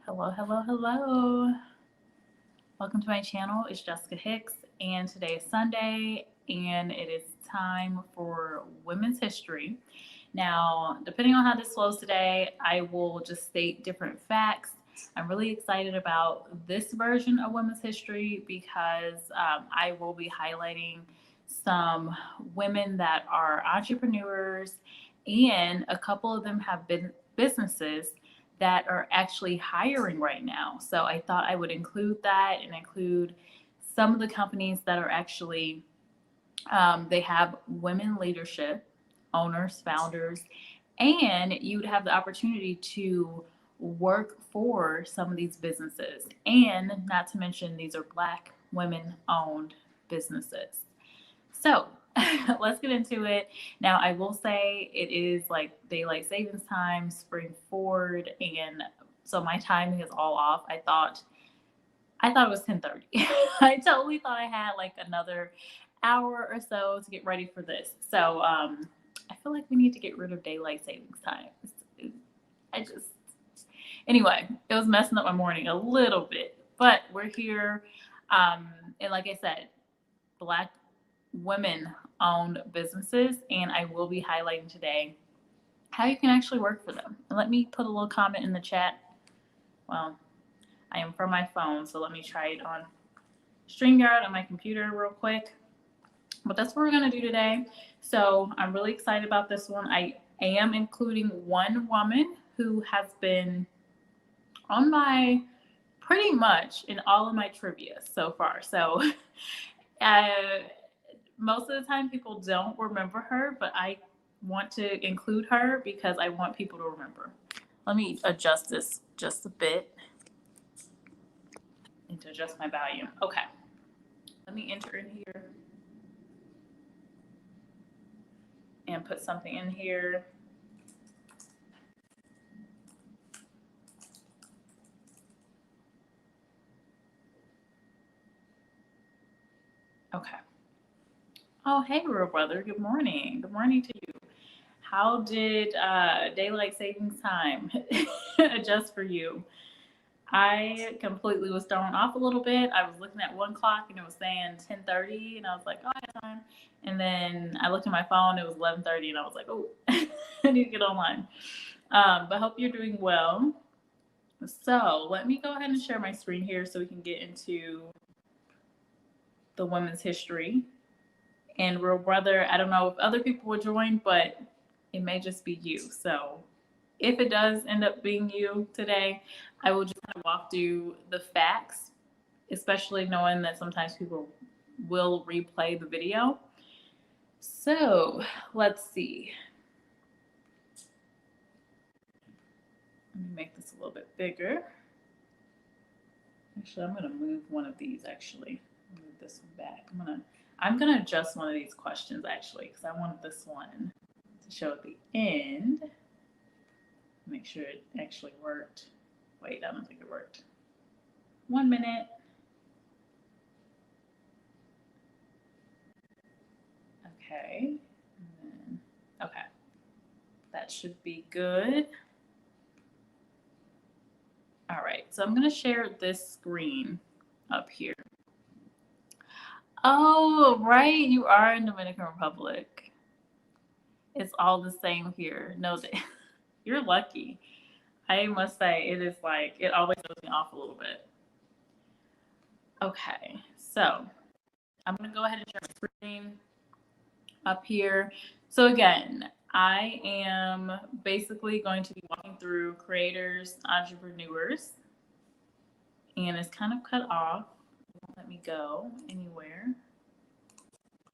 Hello, hello, hello. Welcome to my channel. It's Jessica Hicks, and today is Sunday, and it is time for Women's History. Now, depending on how this flows today, I will just state different facts. I'm really excited about this version of Women's History because I will be highlighting some women that are entrepreneurs, and a couple of them have been businesses that are actually hiring right now. So I thought I would include that and include some of the companies that are actually, they have women leadership, owners, founders, and you would have the opportunity to work for some of these businesses. And not to mention, these are Black women owned businesses. So let's get into it. Now, I will say it is like daylight savings time, spring forward, and so my timing is all off. I thought it was 10:30. I totally thought I had like another hour or so to get ready for this. So I feel like we need to get rid of daylight savings time. I just Anyway, it was messing up my morning a little bit, but we're here. And like I said, Black women owned businesses, and I will be highlighting today how you can actually work for them. And let me put a little comment in the chat. Well, I am from my phone, so let me try it on StreamYard on my computer real quick. But that's what we're going to do today. So I'm really excited about this one. I am including one woman who has been on my pretty much in all of my trivia so far. So uh, most of the time people don't remember her, but I want to include her because I want people to remember. Let me adjust this just a bit and to adjust my volume. Okay. Let me enter in here and put something in here. Okay. Oh, hey, real brother. Good morning. Good morning to you. How did daylight savings time adjust for you? I completely was thrown off a little bit. I was looking at one clock and it was saying 10:30, and I was like, "Oh, I have time." And then I looked at my phone; it was 11:30, and I was like, "Oh, I need to get online." But hope you're doing well. So let me go ahead and share my screen here so we can get into the women's history. And real brother, I don't know if other people will join, but it may just be you. So if it does end up being you today, I will just kind of walk through the facts, especially knowing that sometimes people will replay the video. So let's see. Let me make this a little bit bigger. Actually, I'm gonna move one of these. Actually, move this one back. I'm gonna adjust one of these questions actually because I want this one to show at the end. Make sure it actually worked. Wait, I don't think it worked. 1 minute. Okay. Okay. That should be good. All right. So I'm going to share this screen up here. Oh, right. You are in Dominican Republic. It's all the same here. No, you're lucky. I must say, it is like, it always throws me off a little bit. Okay. So I'm going to go ahead and share my screen up here. So again, I am basically going to be walking through creators, entrepreneurs, and it's kind of cut off. It won't let me go anywhere.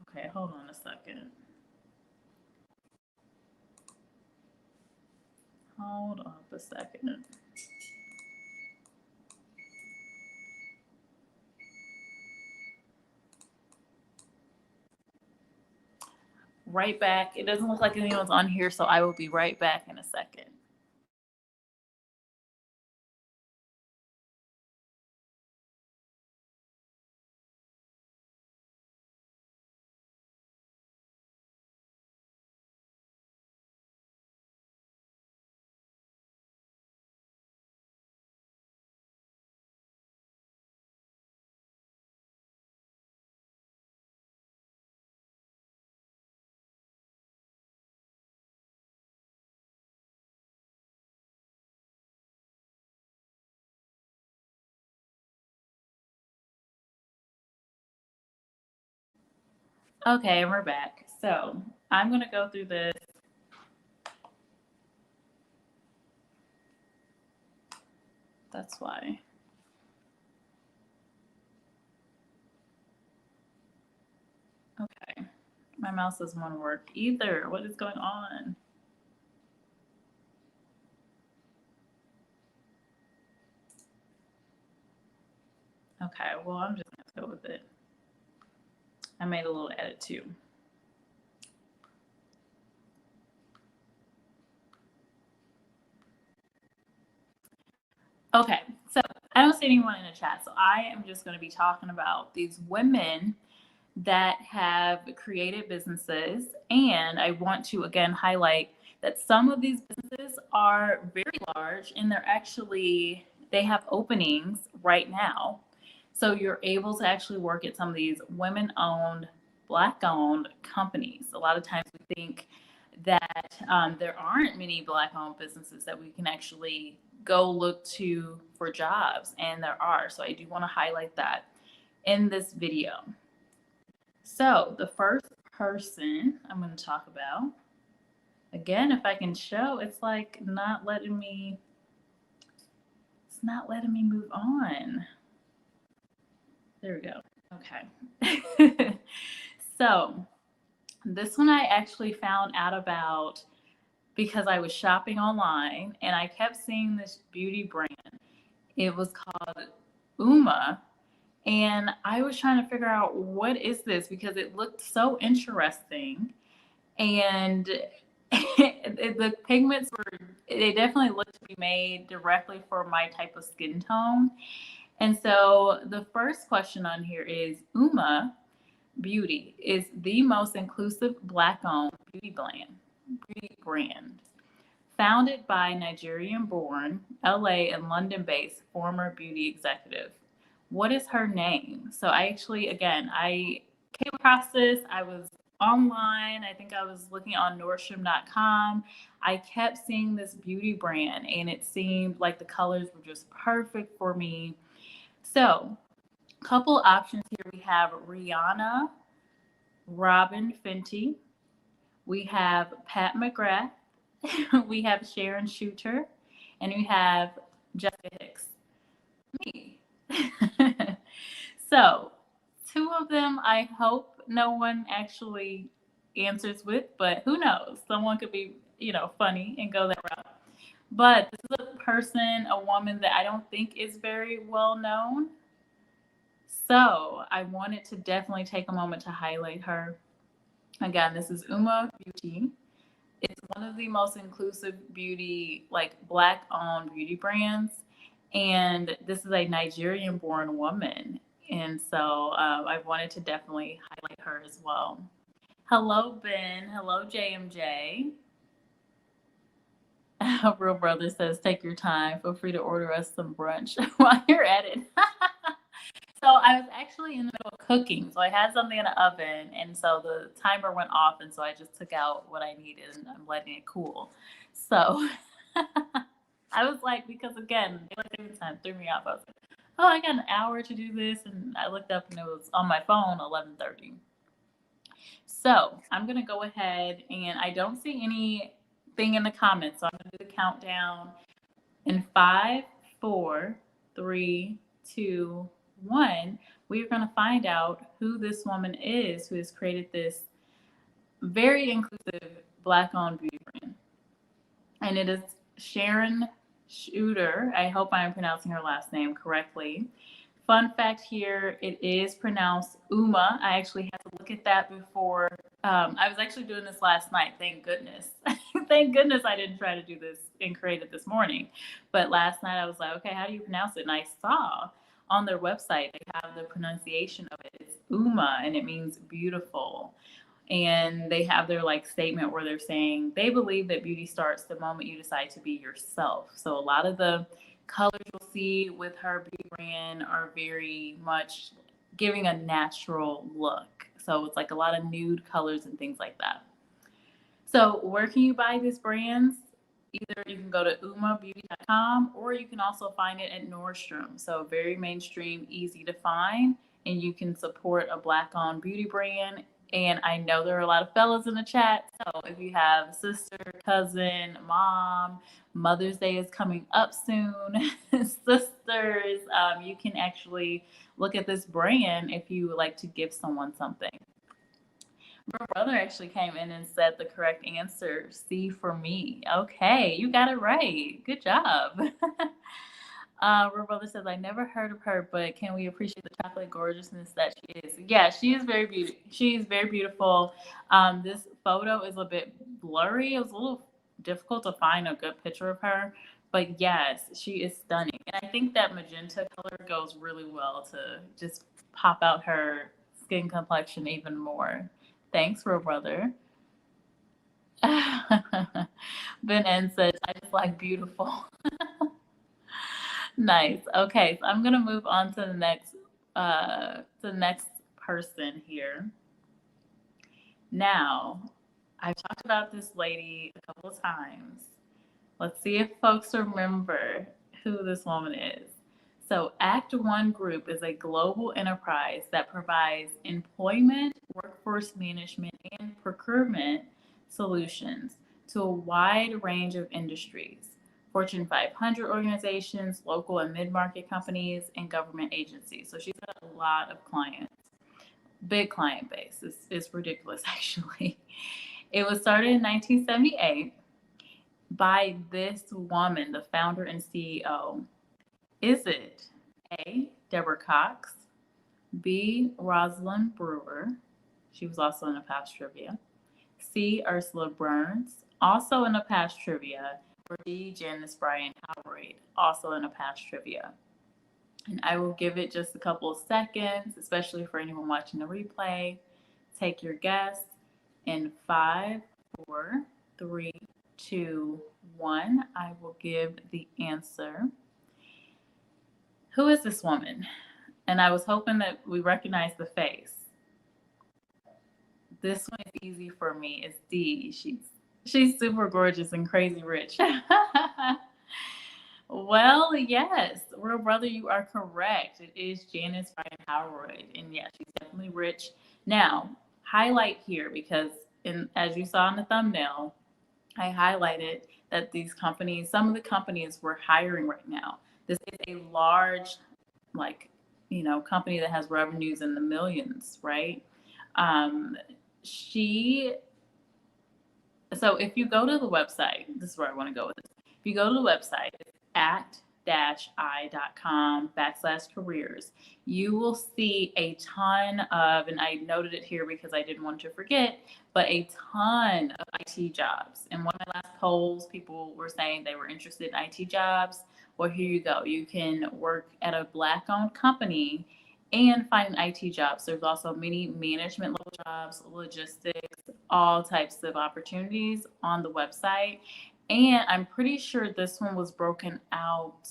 Okay, hold on a second. Hold up a second. Right back. It doesn't look like anyone's on here, so I will be right back in a second. Okay, and we're back. So I'm going to go through this. That's why. Okay. My mouse doesn't want to work either. What is going on? Okay, well, I'm just going to go with it. I made a little edit too. Okay, so I don't see anyone in the chat, so I am just going to be talking about these women that have created businesses. And I want to again highlight that some of these businesses are very large and they have openings right now. So you're able to actually work at some of these women owned, Black owned companies. A lot of times we think that there aren't many Black owned businesses that we can actually go look to for jobs, and there are. So I do want to highlight that in this video. So the first person I'm going to talk about, again, if I can show, it's like it's not letting me move on. There we go. Okay. So this one I actually found out about because I was shopping online and I kept seeing this beauty brand. It was called Uma. And I was trying to figure out what is this because it looked so interesting. And the pigments they definitely look to be made directly for my type of skin tone. And so the first question on here is Uma Beauty is the most inclusive Black owned beauty brand. Founded by Nigerian born, LA and London based former beauty executive. What is her name? So I came across this. I was online. I think I was looking on Nordstrom.com. I kept seeing this beauty brand and it seemed like the colors were just perfect for me. So, a couple options here. We have Rihanna, Robin Fenty. We have Pat McGrath. We have Sharon Shooter. And we have Jessica Hicks. Me. So, two of them I hope no one actually answers with, but who knows? Someone could be, funny and go that route. But this is a woman that I don't think is very well known. So I wanted to definitely take a moment to highlight her. Again, this is Uma Beauty. It's one of the most inclusive beauty, like Black owned beauty brands. And this is a Nigerian born woman. And so I wanted to definitely highlight her as well. Hello, Ben. Hello, JMJ. Real Brother says, take your time. Feel free to order us some brunch while you're at it. So I was actually in the middle of cooking. So I had something in the oven. And so the timer went off. And so I just took out what I needed and I'm letting it cool. So I was like, because again, daylight savings time threw me off. I was like, oh, I got an hour to do this. And I looked up and it was on my phone, 11:30. So I'm going to go ahead and I don't see anything in the comments. So I'm going to do the countdown in 5, 4, 3, 2, 1. We're going to find out who this woman is who has created this very inclusive Black owned beauty brand. And it is Sharon Shooter. I hope I am pronouncing her last name correctly. Fun fact here, it is pronounced Uma. I actually had to look at that before. I was actually doing this last night, thank goodness. Thank goodness I didn't try to do this and create it this morning. But last night I was like, okay, how do you pronounce it? And I saw on their website, they have the pronunciation of it. It's Uma, and it means beautiful. And they have their statement where they're saying they believe that beauty starts the moment you decide to be yourself. So a lot of the colors you'll see with her beauty brand are very much giving a natural look. So it's like a lot of nude colors and things like that. So where can you buy these brands? Either you can go to umabeauty.com or you can also find it at Nordstrom. So very mainstream, easy to find, and you can support a Black owned beauty brand And I know there are a lot of fellas in the chat. So if you have a sister, cousin, mom, Mother's Day is coming up soon, sisters, you can actually look at this brand if you would like to give someone something. My brother actually came in and said the correct answer, C for me. Okay, you got it right. Good job. Her brother says, I never heard of her, but can we appreciate the chocolate gorgeousness that she is? Yeah, she is very beautiful. She is very beautiful. This photo is a bit blurry. It was a little difficult to find a good picture of her, but yes, she is stunning. And I think that magenta color goes really well to just pop out her skin complexion even more. Thanks, real brother. Ben N says, I just like beautiful. Nice. Okay, so I'm gonna move on to the next person here. Now, I've talked about this lady a couple of times. Let's see if folks remember who this woman is. So, Act One Group is a global enterprise that provides employment, workforce management, and procurement solutions to a wide range of industries. Fortune 500 organizations, local and mid-market companies, and government agencies. So she's got a lot of clients. Big client base. It's ridiculous, actually. It was started in 1978 by this woman, the founder and CEO. Is it A, Deborah Cox, B, Rosalind Brewer? She was also in the past trivia. C, Ursula Burns, also in the past trivia. Or D, Janice Bryan Howard, also in a past trivia. And I will give it just a couple of seconds, especially for anyone watching the replay. Take your guess in 5, 4, 3, 2, 1. I will give the answer. Who is this woman? And I was hoping that we recognize the face. This one is easy for me. It's D. She's super gorgeous and crazy rich. Well, yes, real brother, you are correct. It is Janice Bryan Howard, and yeah, she's definitely rich. Now, highlight here because, as you saw in the thumbnail, I highlighted that these companies, some of the companies were hiring right now. This is a large, company that has revenues in the millions, right? So if you go to the website, this is where I want to go with this. If you go to the website, it's act-i.com/careers, you will see a ton of, and I noted it here because I didn't want to forget, but a ton of IT jobs. And one of my last polls, people were saying they were interested in IT jobs. Well, here you go. You can work at a Black-owned company and find an IT job. So there's also many management level jobs, logistics, all types of opportunities on the website. And I'm pretty sure this one was broken out.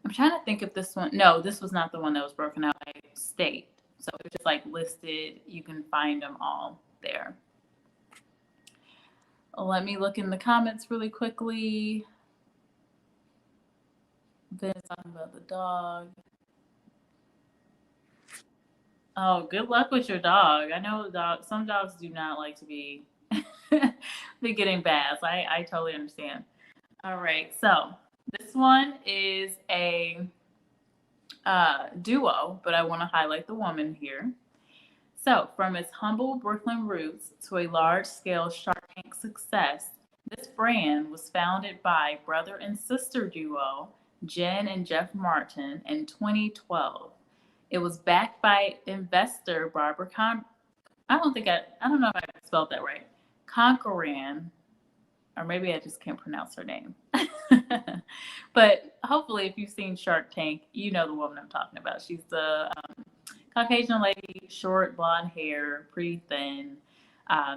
I'm trying to think if this one, no, this was not the one that was broken out by state. So it's just like listed. You can find them all there. Let me look in the comments really quickly. Then talking about the dog. Oh, good luck with your dog. I know some dogs do not like to be getting baths. I totally understand. All right, so this one is a duo, but I want to highlight the woman here. So, from its humble Brooklyn roots to a large-scale Shark Tank success, this brand was founded by brother and sister duo Jen and Jeff Martin in 2012. It was backed by investor Barbara I don't know if I spelled that right. Conqueran, or maybe I just can't pronounce her name. But hopefully, if you've seen Shark Tank, you know the woman I'm talking about. She's the Caucasian lady, short blonde hair, pretty thin.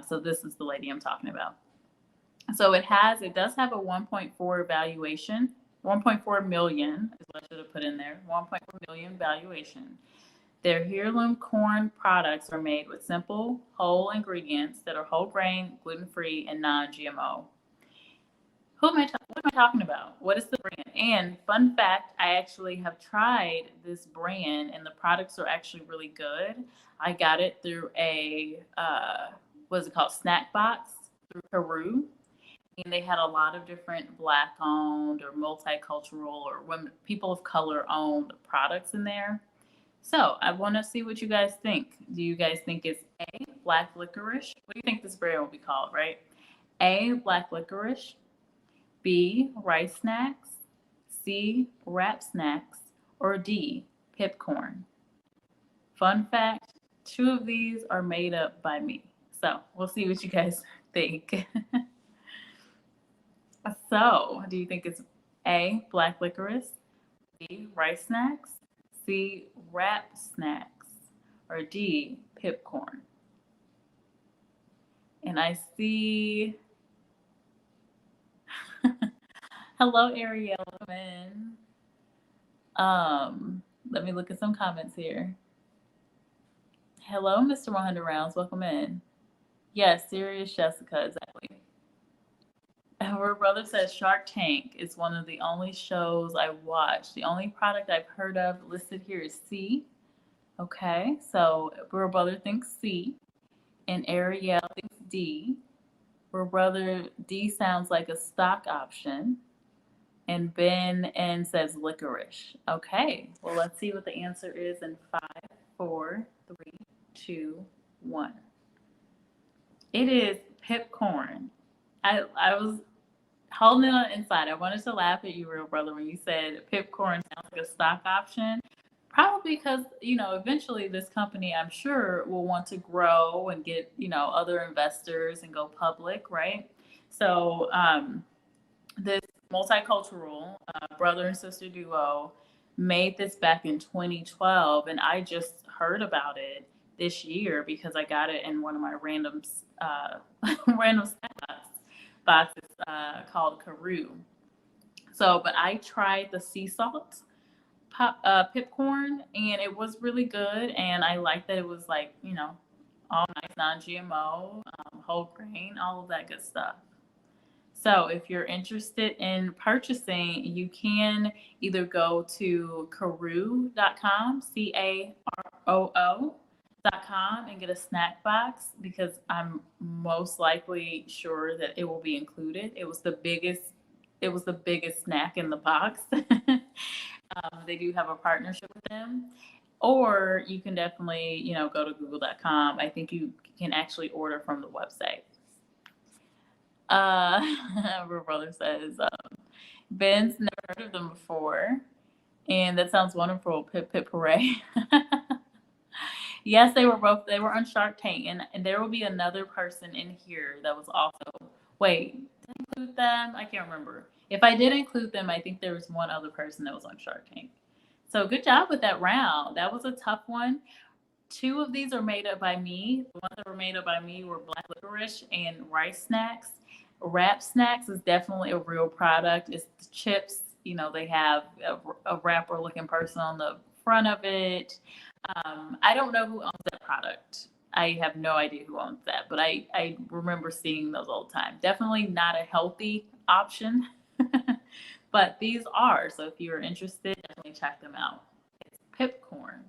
So this is the lady I'm talking about. So it does have a 1.4 valuation. 1.4 million is what I should have put in there. 1.4 million valuation. Their heirloom corn products are made with simple, whole ingredients that are whole grain, gluten-free, and non-GMO. What am I talking about? What is the brand? And fun fact, I actually have tried this brand, and the products are actually really good. I got it through a what's it called, snack box through Peru, and they had a lot of different black owned or multicultural or women, people of color owned products in there. So I want to see what you guys think. Do you guys think it's A, black licorice? What do you think this brand will be called, right? A, black licorice. B, rice snacks. C, wrap snacks. Or D, pipcorn. Fun fact, two of these are made up by me. So we'll see what you guys think. So, do you think it's A, black licorice, B, rice snacks, C, wrap snacks, or D, pipcorn? And I see. Hello, Ariel. Welcome in. Let me look at some comments here. Hello, Mr. 100 Rounds. Welcome in. Yes, serious Jessica, exactly. Her brother says Shark Tank is one of the only shows I watch. The only product I've heard of listed here is C. Okay, so her brother thinks C, and Ariel thinks D. Her brother D sounds like a stock option, and Ben N says licorice. Okay, well, let's see what the answer is in 5, 4, 3, 2, 1. It is pipcorn. I was holding it on inside. I wanted to laugh at you, real brother, when you said pipcorn sounds like a stock option. Probably because, eventually this company, I'm sure, will want to grow and get, other investors and go public, right? So, this multicultural brother and sister duo made this back in 2012, and I just heard about it this year because I got it in one of my random random boxes called Carew. So, but I tried the sea salt pipcorn, and it was really good, and I liked that it was like, all nice, non-GMO, whole grain, all of that good stuff. So if you're interested in purchasing, you can either go to Caroo.com, CAROO.com, and get a snack box, because I'm most likely sure that it will be included. It was the biggest snack in the box. They do have a partnership with them. Or you can definitely, go to google.com. I think you can actually order from the website. My brother says, Ben's never heard of them before. And that sounds wonderful. Pip, pip, hooray. Yes, they were on Shark Tank. And there will be another person in here that was also, wait, did I include them? I can't remember. If I did include them, I think there was one other person that was on Shark Tank. So good job with that round. That was a tough one. Two of these are made up by me. The ones that were made up by me were black licorice and rice snacks. Wrap snacks is definitely a real product. It's the chips. They have a wrapper looking person on the front of it. I don't know who owns that product. I have no idea who owns that, but I remember seeing those all the time. Definitely not a healthy option, but these are. So if you're interested, definitely check them out. It's pipcorn.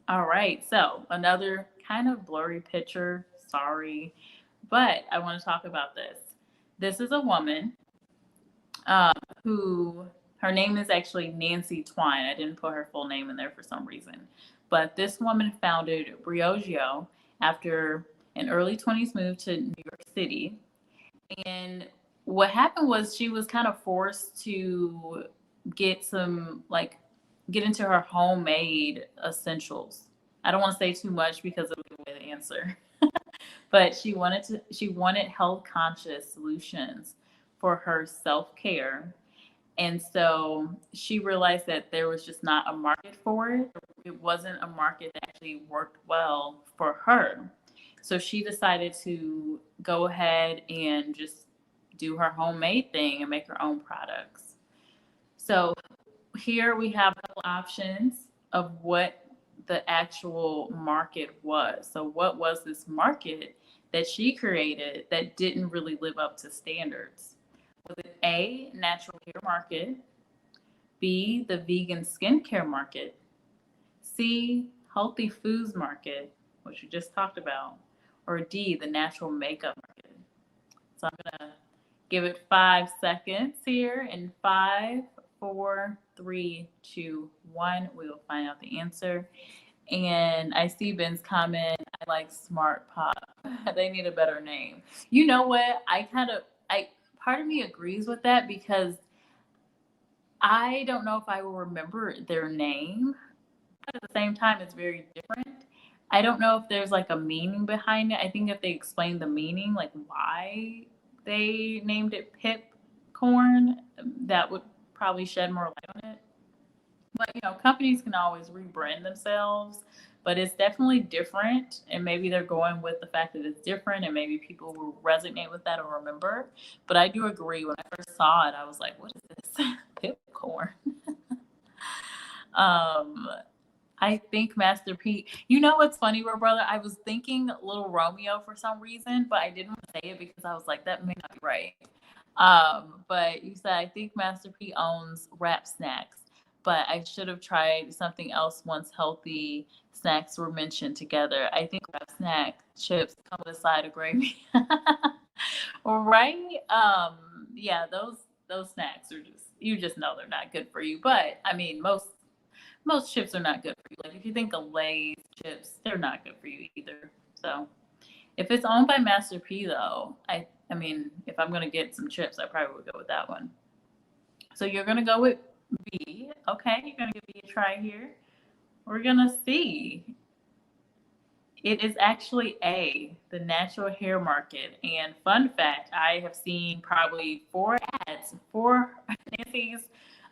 All right, so another kind of blurry picture. Sorry, but I want to talk about this. This is a woman who, her name is actually Nancy Twine. I didn't put her full name in there for some reason. But this woman founded Briogeo after an early 20s move to New York City. And what happened was she was kind of forced to get into her homemade essentials. I don't want to say too much because it'll give away the answer. But she wanted health conscious solutions for her self-care. And so she realized that there was just not a market for it. It wasn't a market that actually worked well for her. So she decided to go ahead and just do her homemade thing and make her own products. So here we have a couple options of what the actual market was. So what was this market that she created that didn't really live up to standards? Was it A, natural hair market, B, the vegan skincare market, C, healthy foods market, which we just talked about, or D, the natural makeup market? So I'm gonna give it 5 seconds here. In 5, 4, 3, 2, 1, we will find out the answer. And I see Ben's comment. I like Smart Pop. They need a better name. You know what? I part of me agrees with that because I don't know if I will remember their name, but at the same time, it's very different. I don't know if there's like a meaning behind it. I think if they explain the meaning, like why they named it Pip Corn, that would probably shed more light on it. But companies can always rebrand themselves, but it's definitely different. And maybe they're going with the fact that it's different, and maybe people will resonate with that or remember. But I do agree. When I first saw it, I was like, "What is this? Pipcorn?" um, I think Master P. You know what's funny, brother? I was thinking Little Romeo for some reason, but I didn't want to say it because I was like, that may not be right. But you said I think Master P owns Wrap Snacks, but I should have tried something else once healthy snacks were mentioned together. I think Wrap Snack chips come with a side of gravy. Right? Yeah, those snacks are just, you just know they're not good for you. But I mean, most chips are not good for you. Like if you think of Lay's chips, they're not good for you either. So if it's owned by Master P though, I mean, if I'm gonna get some chips, I probably would go with that one. So you're gonna go with B. Okay, you're gonna give B a try here. We're gonna see. It is actually A, the natural hair market. And fun fact, I have seen probably 4 ads, 4 Nancy's.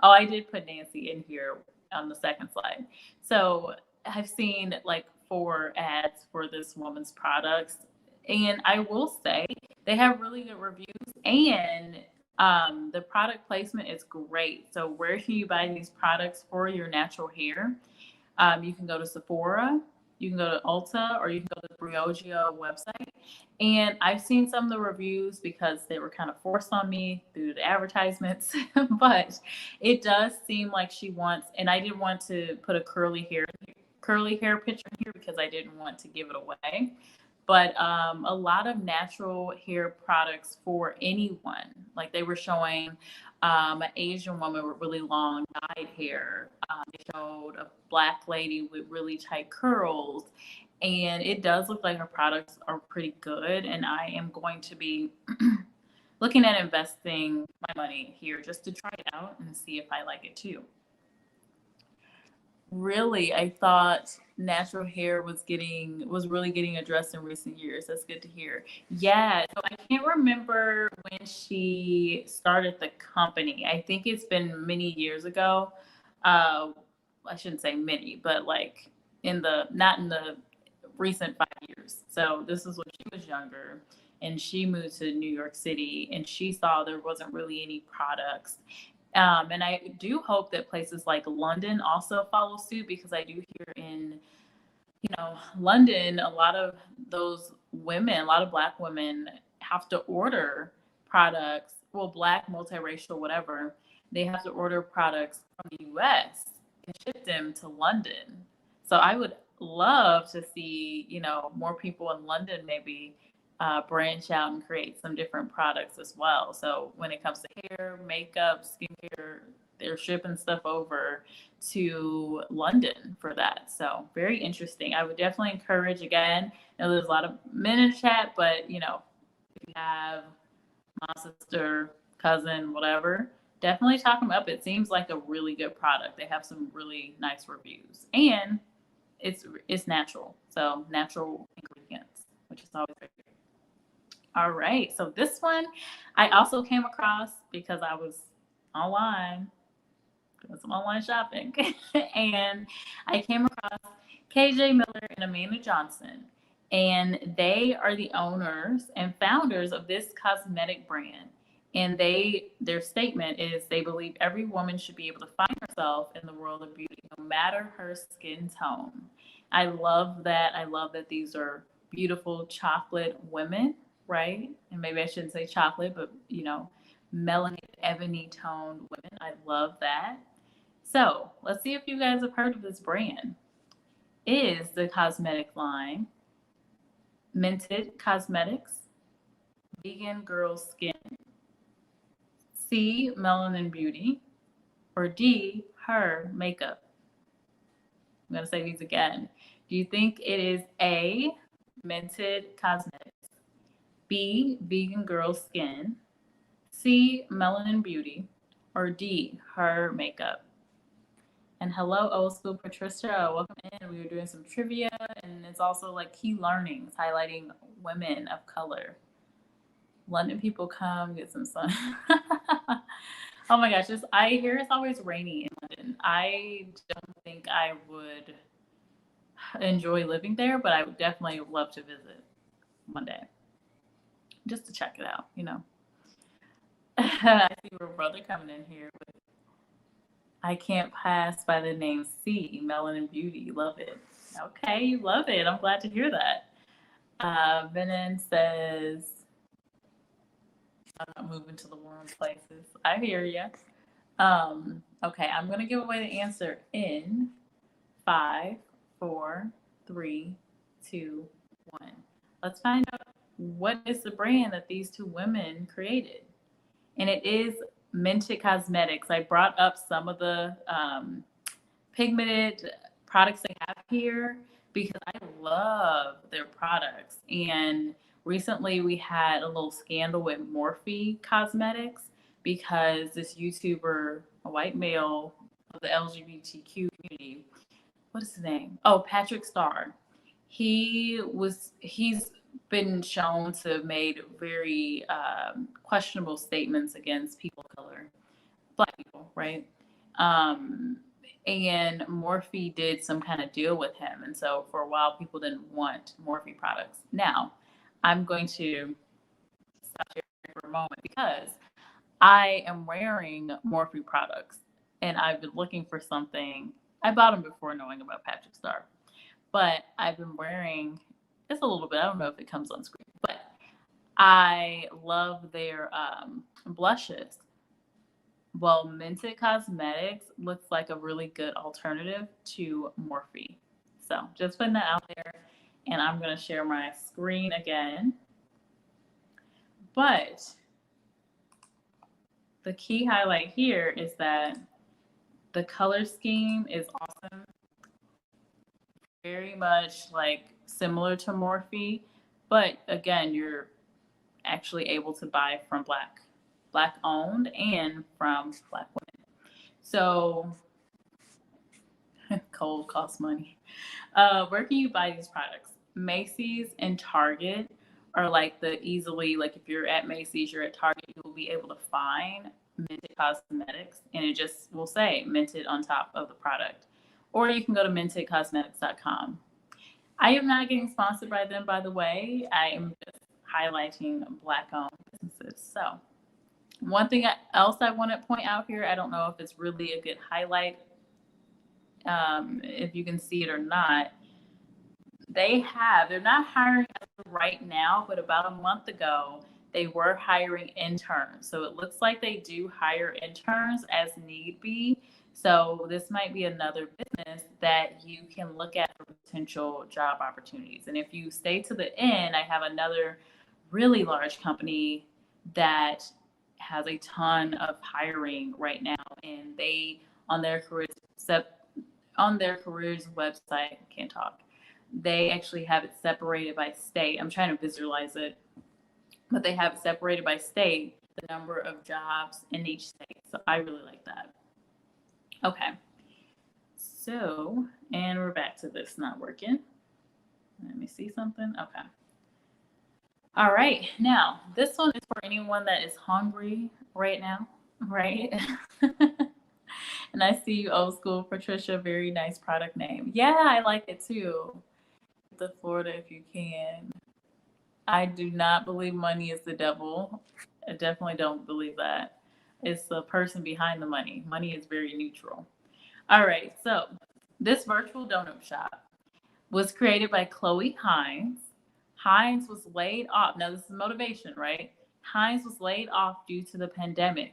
Oh, I did put Nancy in here on the second slide. So I've seen like 4 ads for this woman's products. And I will say they have really good reviews, and the product placement is great. So where can you buy these products for your natural hair? You can go to Sephora, you can go to Ulta, or you can go to the Briogeo website. And I've seen some of the reviews because they were kind of forced on me through the advertisements. But it does seem like she wants, and I didn't want to put a curly hair picture here because I didn't want to give it away. But a lot of natural hair products for anyone. Like they were showing an Asian woman with really long dyed hair. They showed a black lady with really tight curls. And it does look like her products are pretty good. And I am going to be looking at investing my money here just to try it out and see if I like it too. Really, I thought natural hair was really getting addressed in recent years. That's good to hear. Yeah, so I can't remember when she started the company. I think it's been many years ago. I shouldn't say many, but like not in the recent 5 years. So this is when she was younger, and she moved to New York City, and she saw there wasn't really any products. And I do hope that places like London also follow suit, because I do hear in, London, a lot of those women, a lot of Black women have to order products, well, Black, multiracial, whatever, they have to order products from the US and ship them to London. So I would love to see, more people in London maybe branch out and create some different products as well. So when it comes to hair, makeup, skincare, they're shipping stuff over to London for that. So very interesting. I would definitely encourage, again, I know there's a lot of men in chat, but if you have mom, sister, cousin, whatever, definitely talk them up. It seems like a really good product. They have some really nice reviews, and it's natural. So natural ingredients, which is always great. All right. So this one I also came across because I was online doing some online shopping. And I came across KJ Miller and Amanda Johnson. And they are the owners and founders of this cosmetic brand. And their statement is they believe every woman should be able to find herself in the world of beauty, no matter her skin tone. I love that. I love that these are beautiful chocolate women, right? And maybe I shouldn't say chocolate, but melanin, ebony toned women. I love that. So let's see if you guys have heard of this brand. Is the cosmetic line Minted Cosmetics, Vegan Girl Skin, C, Melanin Beauty, or D, Her Makeup? I'm going to say these again. Do you think it is A, Minted Cosmetics, B, Vegan Girl Skin, C, Melanin Beauty, or D, Her Makeup? And hello, old school Patricia. Welcome in. We were doing some trivia, and it's also like key learnings highlighting women of color. London people, come get some sun. Oh my gosh, I hear it's always rainy in London. I don't think I would enjoy living there, but I would definitely love to visit one day just to check it out. I see your brother coming in here. I can't pass by the name C, Melanin Beauty. Love it. Okay, you love it. I'm glad to hear that. Venon says, I'm not moving to the warm places. I hear you. Okay, I'm going to give away the answer in 5, 4, 3, 2, 1. Let's find out what is the brand that these two women created. And it is Minted Cosmetics. I brought up some of the pigmented products they have here because I love their products. And recently we had a little scandal with Morphe Cosmetics because this YouTuber, a white male of the LGBTQ community, what is his name? Oh, Patrick Starr. He's been shown to have made very questionable statements against people of color, Black people, right? And Morphe did some kind of deal with him. And so for a while, people didn't want Morphe products. Now, I'm going to stop here for a moment because I am wearing Morphe products and I've been looking for something. I bought them before knowing about Patrick Starr, but I've been wearing, it's a little bit, I don't know if it comes on screen, but I love their blushes. Well, Minted Cosmetics looks like a really good alternative to Morphe. So just putting that out there, and I'm going to share my screen again. But the key highlight here is that the color scheme is awesome. Very much like similar to Morphe, but again, you're actually able to buy from Black owned and from Black women. So cold costs money. Where can you buy these products? Macy's and Target are like the easily, like if you're at Macy's, you're at Target, you will be able to find Minted Cosmetics and it just will say Minted on top of the product. Or you can go to mintedcosmetics.com. I am not getting sponsored by them, by the way. I am just highlighting Black owned businesses. So one thing else I want to point out here, I don't know if it's really a good highlight, if you can see it or not. They're not hiring right now, but about a month ago, they were hiring interns. So it looks like they do hire interns as need be. So this might be another business that you can look at for potential job opportunities. And if you stay to the end, I have another really large company that has a ton of hiring right now, and they on their careers website, can't talk. They actually have it separated by state. I'm trying to visualize it, but they have it separated by state, the number of jobs in each state. So I really like that. Okay. So, and we're back to this not working. Let me see something. Okay. All right. Now, this one is for anyone that is hungry right now, right? And I see you, old school Patricia. Very nice product name. Yeah, I like it too. The Florida, if you can. I do not believe money is the devil. I definitely don't believe that. It's the person behind the money. Money is very neutral. All right, so this virtual donut shop was created by Chloe Hines, Hines was laid off. Now, this is motivation, right? Hines was laid off due to the pandemic.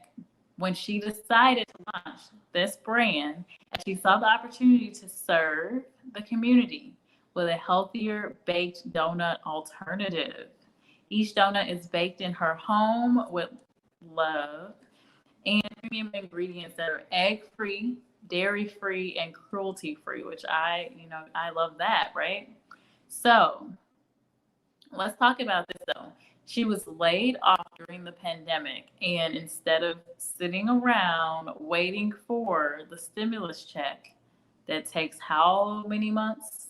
When she decided to launch this brand, and she saw the opportunity to serve the community with a healthier baked donut alternative. Each donut is baked in her home with love and premium ingredients that are egg-free, dairy-free, and cruelty-free, which I love that, right? So let's talk about this though. She was laid off during the pandemic, and instead of sitting around waiting for the stimulus check that takes how many months?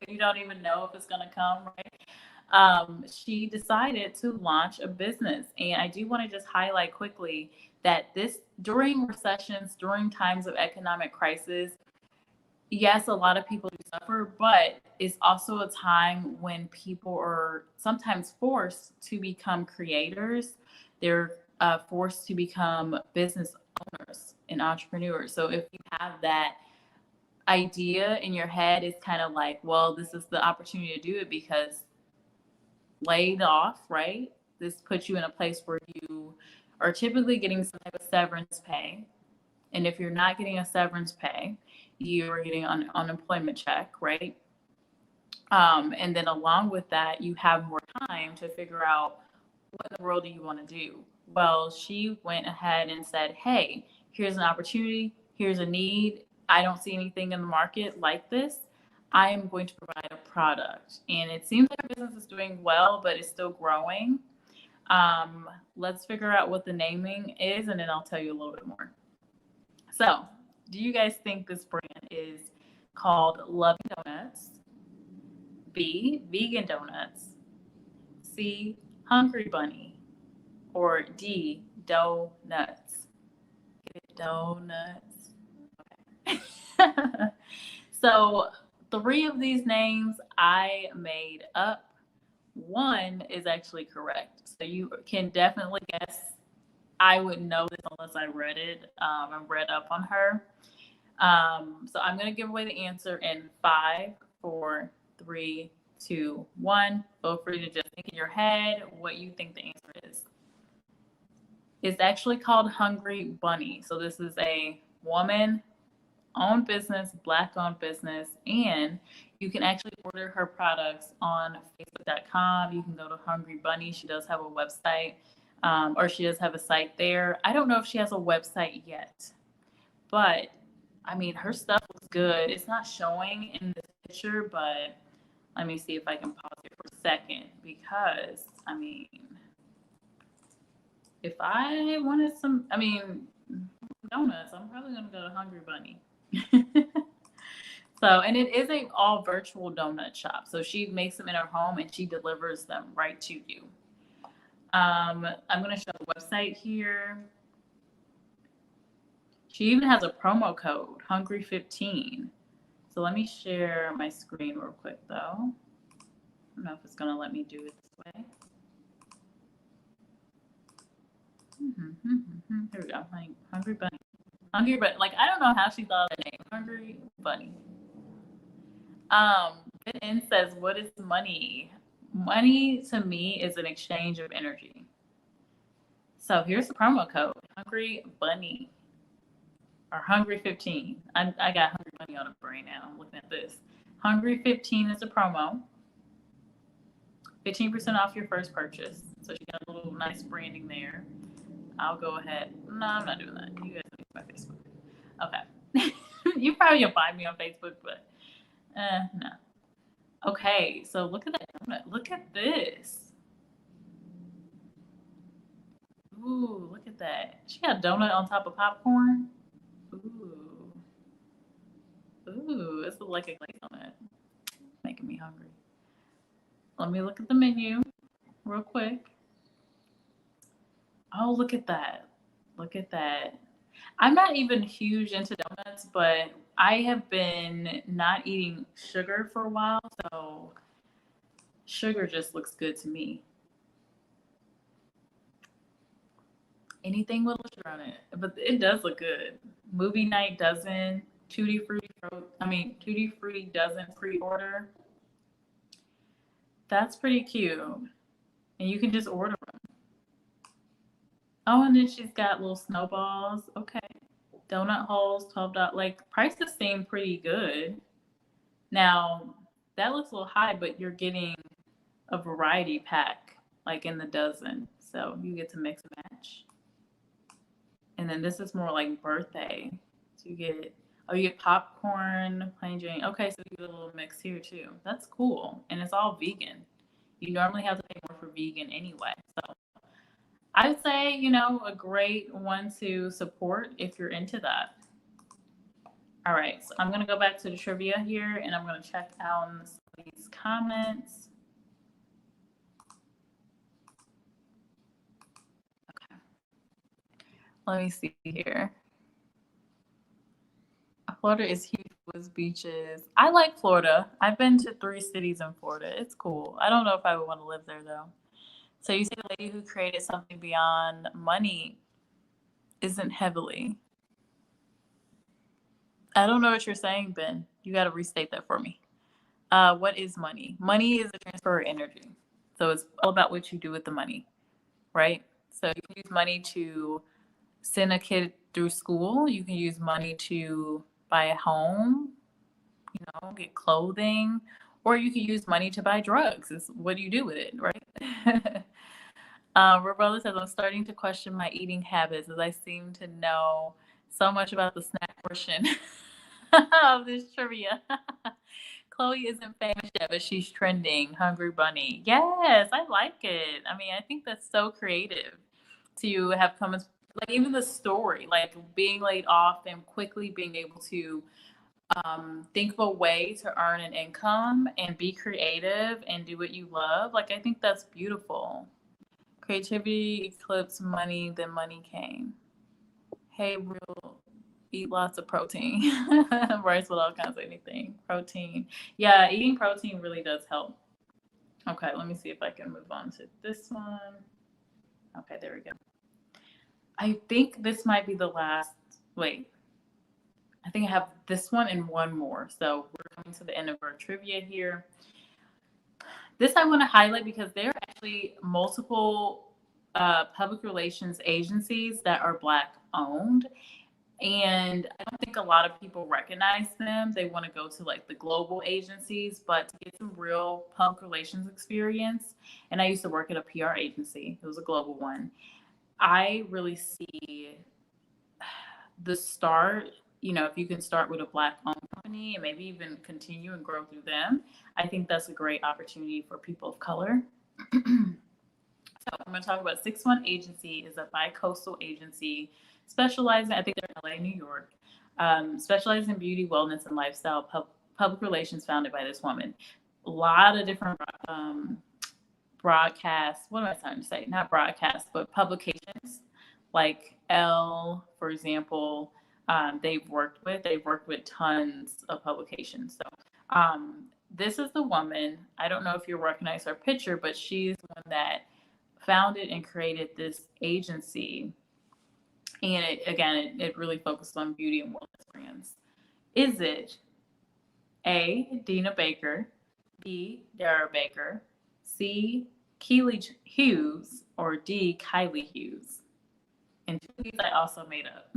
You don't even know if it's going to come, right? She decided to launch a business. And I do want to just highlight quickly that this during recessions, during times of economic crisis, yes, a lot of people do suffer, but it's also a time when people are sometimes forced to become creators. They're forced to become business owners and entrepreneurs. So if you have that idea in your head, it's kind of like, well, this is the opportunity to do it because laid off, right? This puts you in a place where you are typically getting some type of severance pay. And if you're not getting a severance pay, you're getting an unemployment check, right? And then along with that, you have more time to figure out what in the world do you want to do? Well, she went ahead and said, hey, here's an opportunity. Here's a need. I don't see anything in the market like this. I am going to provide a product. And it seems like her business is doing well, but it's still growing. Let's figure out what the naming is, and then I'll tell you a little bit more. So, do you guys think this brand is called Loving Donuts? B, Vegan Donuts? C, Hungry Bunny? Or D, Donuts? Donuts. Okay. So, 3 of these names I made up. One is actually correct. So, you can definitely guess. I wouldn't know this unless I read it and read up on her. So I'm going to give away the answer in 5, 4, 3, 2, 1. Feel free to just think in your head what you think the answer is. It's actually called Hungry Bunny. So this is a woman-owned business, Black-owned business, and you can actually order her products on Facebook.com. You can go to Hungry Bunny. She does have a website. Or she does have a site there. I don't know if she has a website yet, but I mean, her stuff looks good. It's not showing in this picture, but let me see if I can pause it for a second because, I mean, if I wanted some, donuts, I'm probably going to go to Hungry Bunny. So, and it is a all virtual donut shop. So she makes them in her home and she delivers them right to you. I'm going to show the website here. She even has a promo code, Hungry15. So let me share my screen real quick, though. I don't know if it's going to let me do it this way. Here we go. Hungry Bunny. Hungry Bunny. Like, I don't know how she thought of the name. Hungry Bunny. It in says, what is money? Money to me is an exchange of energy. So here's the promo code, Hungry Bunny, or Hungry15. I got Hungry Bunny on the brain now. I'm looking at this. Hungry15 is a promo. 15% off your first purchase. So she got a little nice branding there. I'll go ahead. No, I'm not doing that. You guys know my Facebook. Okay. You probably can find me on Facebook, but no. Okay, so look at that donut. Look at this. Ooh, look at that. She got a donut on top of popcorn. Ooh. Ooh, it's like a glaze donut. Making me hungry. Let me look at the menu real quick. Oh, look at that. Look at that. I'm not even huge into donuts, but I have been not eating sugar for a while, so sugar just looks good to me. Anything with sugar on it, but it does look good. Movie night doesn't. Tutti Frutti doesn't pre-order. That's pretty cute. And you can just order them. Oh, and then she's got little snowballs. Okay. Donut holes, $12. Like, prices seem pretty good. Now, that looks a little high, but you're getting a variety pack, like in the dozen. So you get to mix and match. And then this is more like birthday. So you get popcorn, plain Jane. Okay, so you get a little mix here too. That's cool. And it's all vegan. You normally have to pay more for vegan anyway. So I would say, a great one to support if you're into that. All right, so I'm going to go back to the trivia here and I'm going to check out these comments. Okay. Let me see here. Florida is huge with beaches. I like Florida. I've been to 3 cities in Florida. It's cool. I don't know if I would want to live there though. So you say the lady who created something beyond money isn't heavily. I don't know what you're saying, Ben. You got to restate that for me. What is money? Money is a transfer of energy. So it's all about what you do with the money, right? So you can use money to send a kid through school. You can use money to buy a home, get clothing, or you can use money to buy drugs. Is what do you do with it, right? Roberta says, I'm starting to question my eating habits as I seem to know so much about the snack portion of this trivia. Chloe isn't famous yet, but she's trending. Hungry Bunny. Yes, I like it. I mean, I think that's so creative to have come, like even the story, like being laid off and quickly being able to think of a way to earn an income and be creative and do what you love. Like, I think that's beautiful. Creativity eclipsed money, then money came. Hey, real, eat lots of protein. Rice without kinds of anything. Protein. Yeah, eating protein really does help. Okay, let me see if I can move on to this one. Okay, there we go. I think this might be the last. Wait. I think I have this one and one more. So we're coming to the end of our trivia here. This I want to highlight because there are actually multiple public relations agencies that are Black owned. And I don't think a lot of people recognize them. They want to go to like the global agencies, but to get some real public relations experience, and I used to work at a PR agency, it was a global one. I really see the start, if you can start with a Black owned company and maybe even continue and grow through them, I think that's a great opportunity for people of color. So I'm going to talk about 6-1 Agency is a bi-coastal agency specializing, I think they're in LA, New York, specializing in beauty, wellness, and lifestyle public relations founded by this woman. A lot of different broadcasts, what am I trying to say? Not broadcasts, but publications like Elle, for example, they've worked with tons of publications. So this is the woman, I don't know if you recognize her picture, but she's the one that founded and created this agency. And it really focused on beauty and wellness brands. Is it A, Dina Baker, B, Dara Baker, C, Keely Hughes, or D, Kylie Hughes? And 2 of these I also made up.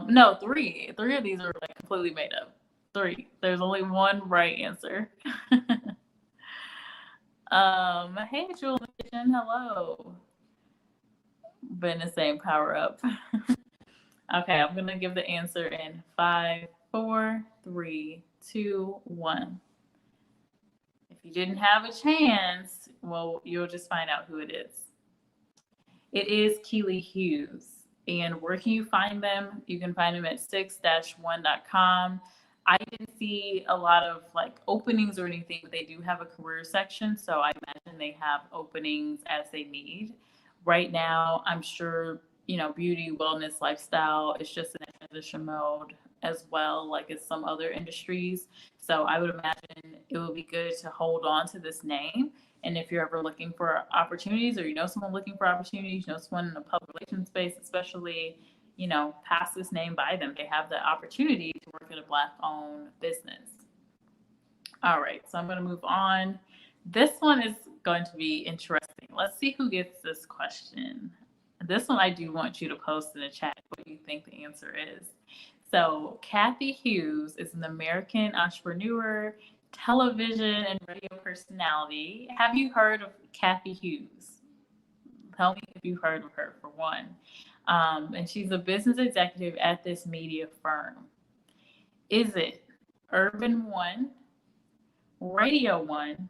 No, 3. 3 of these are like completely made up. 3. There's only one right answer. Hey, Julian, hello. Been the same power up. Okay, I'm gonna give the answer in 5, 4, 3, 2, 1. If you didn't have a chance, well, you'll just find out who it is. It is Keely Hughes. And where can you find them? You can find them at 6-1.com. I didn't see a lot of like openings or anything, but they do have a career section. So I imagine they have openings as they need. Right now, I'm sure, beauty, wellness, lifestyle is just in a transition mode as well, like in some other industries. So I would imagine it would be good to hold on to this name. And if you're ever looking for opportunities or someone looking for opportunities, someone in the public relations space, especially, pass this name by them. They have the opportunity to work at a Black-owned business. All right, so I'm going to move on. This one is going to be interesting. Let's see who gets this question. This one I do want you to post in the chat what you think the answer is. So, Cathy Hughes is an American entrepreneur, television and radio personality. Have you heard of Cathy Hughes? Tell me if you've heard of her, for one. And she's a business executive at this media firm. Is it Urban One, Radio One,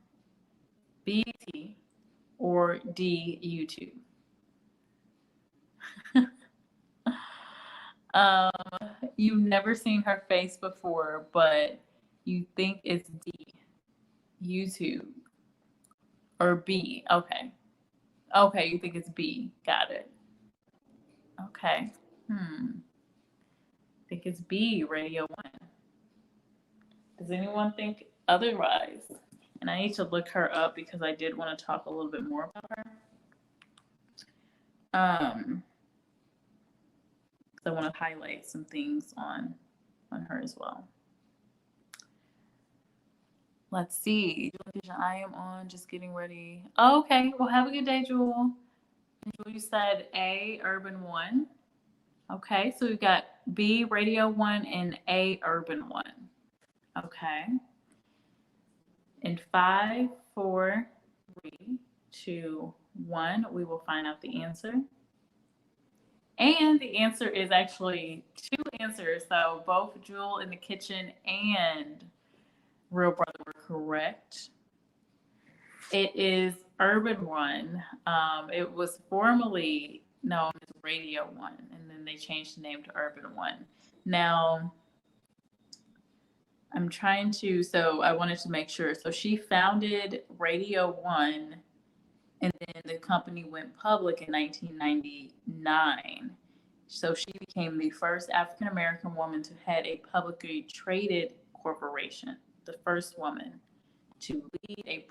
BT, or D, YouTube? um, you've never seen her face before, but you think it's D, YouTube, or B. Okay. Okay, you think it's B. Got it. Okay. I think it's B, Radio One. Does anyone think otherwise? And I need to look her up because I did want to talk a little bit more about her. So I want to highlight some things on her as well. Let's see. I am on, just getting ready. Oh, okay. Well, have a good day, Jewel. Jewel, you said A, Urban One. Okay, so we've got B, Radio One, and A, Urban One. Okay. In 5, 4, 3, 2, 1, we will find out the answer. And the answer is actually 2 answers. So both Jewel in the Kitchen and Real Brother were correct. It is Urban One. It was formerly known as Radio One, and then they changed the name to Urban One. Now, I'm trying to, so I wanted to make sure. So she founded Radio One, and then the company went public in 1999. So she became the first African American woman to head a publicly traded corporation, the first woman to lead a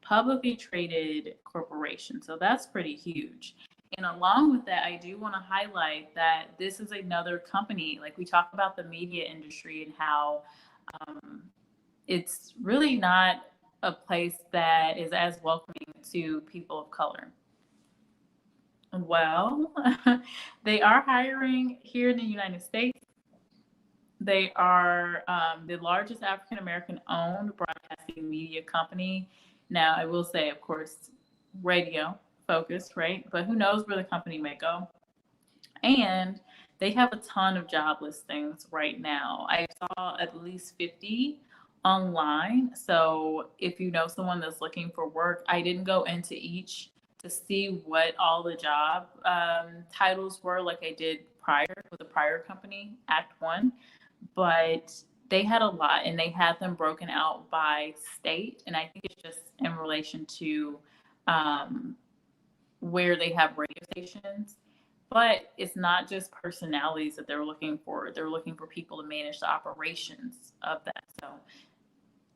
publicly traded corporation. So that's pretty huge. And along with that, I do want to highlight that this is another company. Like, we talk about the media industry and how it's really not a place that is as welcoming to people of color. Well, they are hiring here in the United States. They are the largest African American owned broadcasting media company. Now, I will say, of course, radio focused, right? But who knows where the company may go. And they have a ton of job listings right now. I saw at least 50 online. So if you know someone that's looking for work, I didn't go into each to see what all the job titles were like I did prior with the prior company, Act One. But they had a lot, and they had them broken out by state. And I think it's just in relation to where they have radio stations. But it's not just personalities that they're looking for. They're looking for people to manage the operations of that. So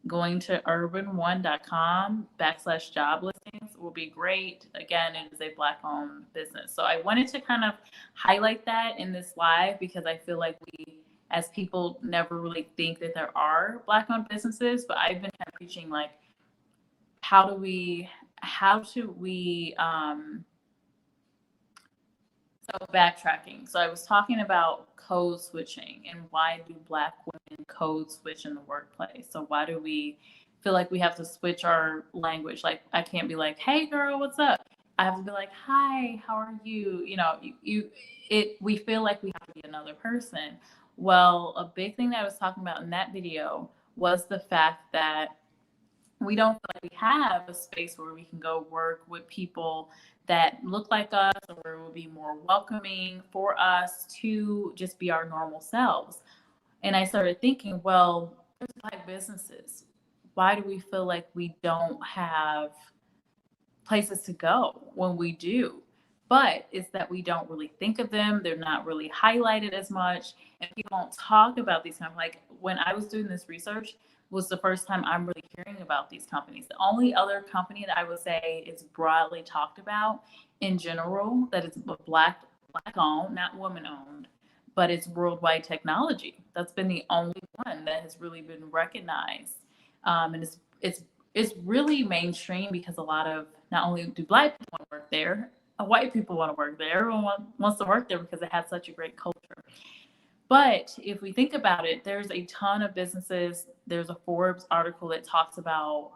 going to urban1.com/job listings will be great. Again, it is a Black-owned business. So I wanted to kind of highlight that in this live because I feel like we, as people, never really think that there are Black-owned businesses. But I've been kind of preaching, like, how should we so backtracking. So I was talking about code switching and why do Black women code switch in the workplace? So why do we feel like we have to switch our language? Like, I can't be like, "Hey girl, what's up?" I have to be like, "Hi, how are you?" You know, we feel like we have to be another person. Well, a big thing that I was talking about in that video was the fact that we don't feel like we have a space where we can go work with people that look like us, or where it will be more welcoming for us to just be our normal selves. And I started thinking, well, there's Black businesses. Why do we feel like we don't have places to go when we do? But it's that we don't really think of them. They're not really highlighted as much. And people don't talk about these kind of, like, when I was doing this research, was the first time I'm really hearing about these companies. The only other company that I would say is broadly talked about in general that is Black owned, not woman owned, but it's Worldwide Technology. That's been the only one that has really been recognized And it's really mainstream because a lot of, not only do Black people want to work there, white people want to work there. Everyone wants to work there because it has such a great culture. But if we think about it, there's a ton of businesses. There's a Forbes article that talks about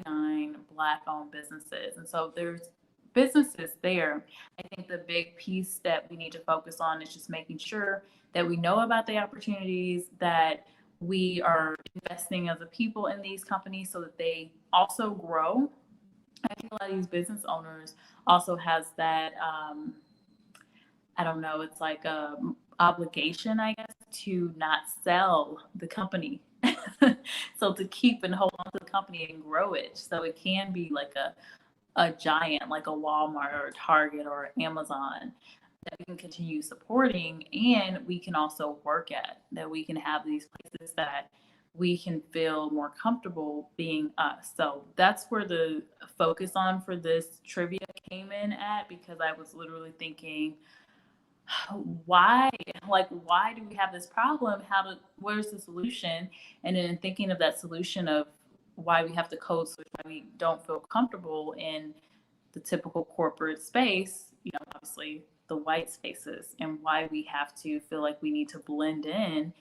99 Black-owned businesses. And so there's businesses there. I think the big piece that we need to focus on is just making sure that we know about the opportunities, that we are investing as a people in these companies so that they also grow. I think a lot of these business owners also has that, I don't know, it's like a obligation, I guess, to not sell the company. So to keep and hold on to the company and grow it. So it can be like a giant, like a Walmart or a Target or Amazon, that we can continue supporting, and we can also work at, that we can have these places that we can feel more comfortable being us. So that's where the focus on for this trivia came in at, because I was literally thinking, why, why do we have this problem? Where's the solution? And then thinking of that solution of why we have to code switch, why we don't feel comfortable in the typical corporate space, obviously the white spaces, and why we have to feel like we need to blend in,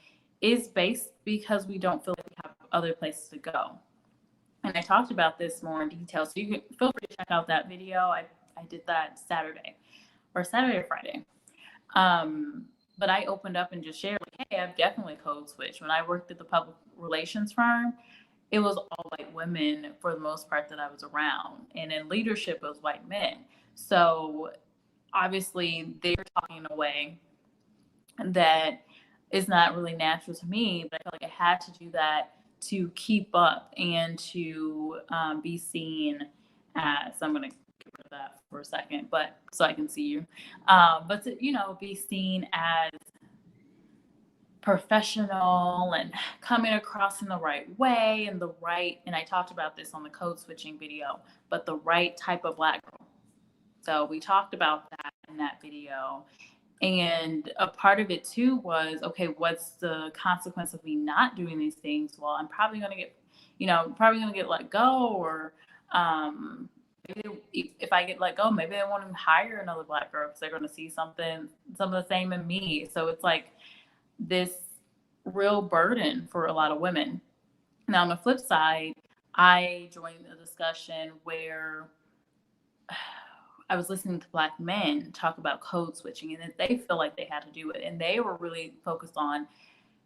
is based because we don't feel like we have other places to go. And I talked about this more in detail, so you can feel free to check out that video. I did that Saturday or Friday. But I opened up and just shared, like, hey, I've definitely code switched. When I worked at the public relations firm, it was all white women for the most part that I was around. And in leadership, it was white men. So obviously they're talking in a way that is not really natural to me, but I felt like I had to do that to keep up and to be seen as, I'm going to get rid of that for a second, but so I can see you, but to, be seen as professional and coming across in the right way, and I talked about this on the code switching video, but the right type of Black girl. So we talked about that in that video. And a part of it too was, okay, what's the consequence of me not doing these things? Well, I'm probably going to get let go, or maybe if I get let go, maybe they won't even hire another Black girl because they're going to see some of the same in me. So it's like this real burden for a lot of women. Now, on the flip side, I joined a discussion where I was listening to Black men talk about code switching, and that they feel like they had to do it. And they were really focused on,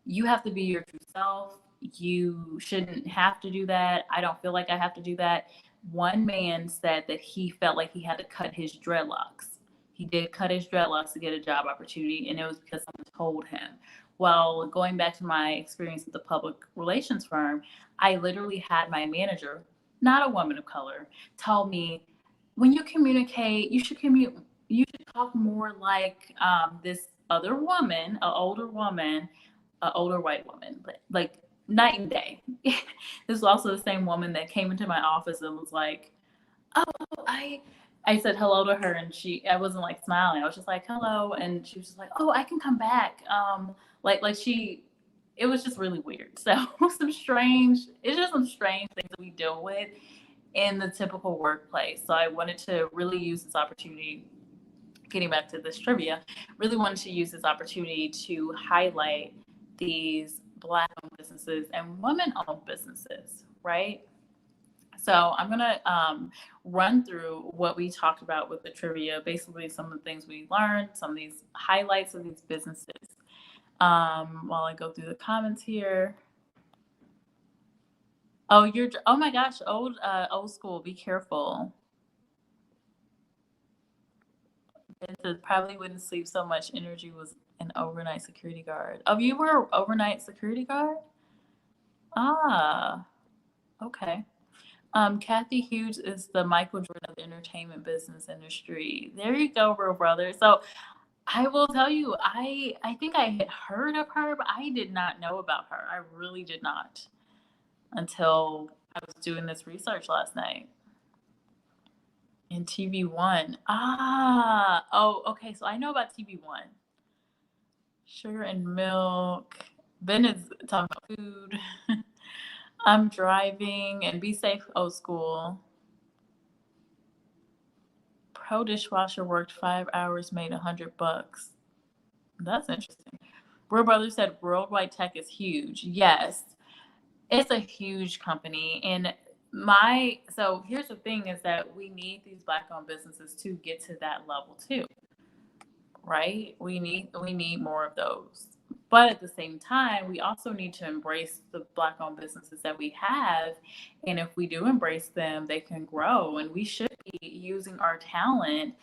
you have to be your true self. You shouldn't have to do that. I don't feel like I have to do that. One man said that he felt like he had to cut his dreadlocks. He did cut his dreadlocks to get a job opportunity, and it was because someone told him. Well, going back to my experience at the public relations firm, I literally had my manager, not a woman of color, tell me, when you communicate, you should talk more like this other woman, an older white woman, like night and day. This was also the same woman that came into my office and was like, oh, I said hello to her, and I wasn't like smiling. I was just like, hello. And she was just like, oh, I can come back. It was just really weird. So it's just some strange things that we deal with in the typical workplace. So I wanted to really use this opportunity, getting back to this trivia, really wanted to use this opportunity to highlight these Black-owned businesses and women-owned businesses, right? So I'm going to run through what we talked about with the trivia, basically some of the things we learned, some of these highlights of these businesses. While I go through the comments here. Oh my gosh, old school, be careful. It probably wouldn't sleep so much. Energy was an overnight security guard. Oh, you were an overnight security guard? Ah, okay. Cathy Hughes is the Micheal Jordan of the entertainment business industry. There you go, bro, brother. So I will tell you, I think I had heard of her, but I did not know about her. I really did not, until I was doing this research last night. In TV1. Oh, okay. So I know about TV1. Sugar and milk. Ben is talking about food. I'm driving and be safe, old school. Pro dishwasher worked 5 hours, made $100. That's interesting. Real Brother said worldwide tech is huge. Yes, it's a huge company. And so here's the thing is that we need these Black owned businesses to get to that level too, right? We need more of those. But at the same time, we also need to embrace the Black owned businesses that we have. And if we do embrace them, they can grow. And we should be using our talent.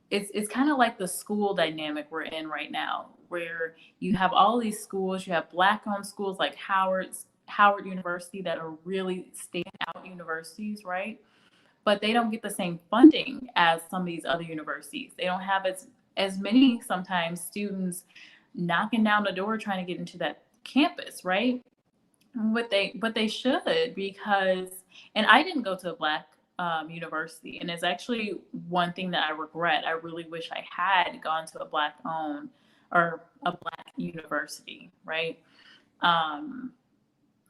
It's kind of like the school dynamic we're in right now, where you have all these schools, you have Black owned schools like Howard University that are really standout universities, right? But they don't get the same funding as some of these other universities. They don't have as many sometimes students knocking down the door trying to get into that campus, right? But they should, because, and I didn't go to a Black university, and it's actually one thing that I regret. I really wish I had gone to a Black owned or a Black university, right? Um,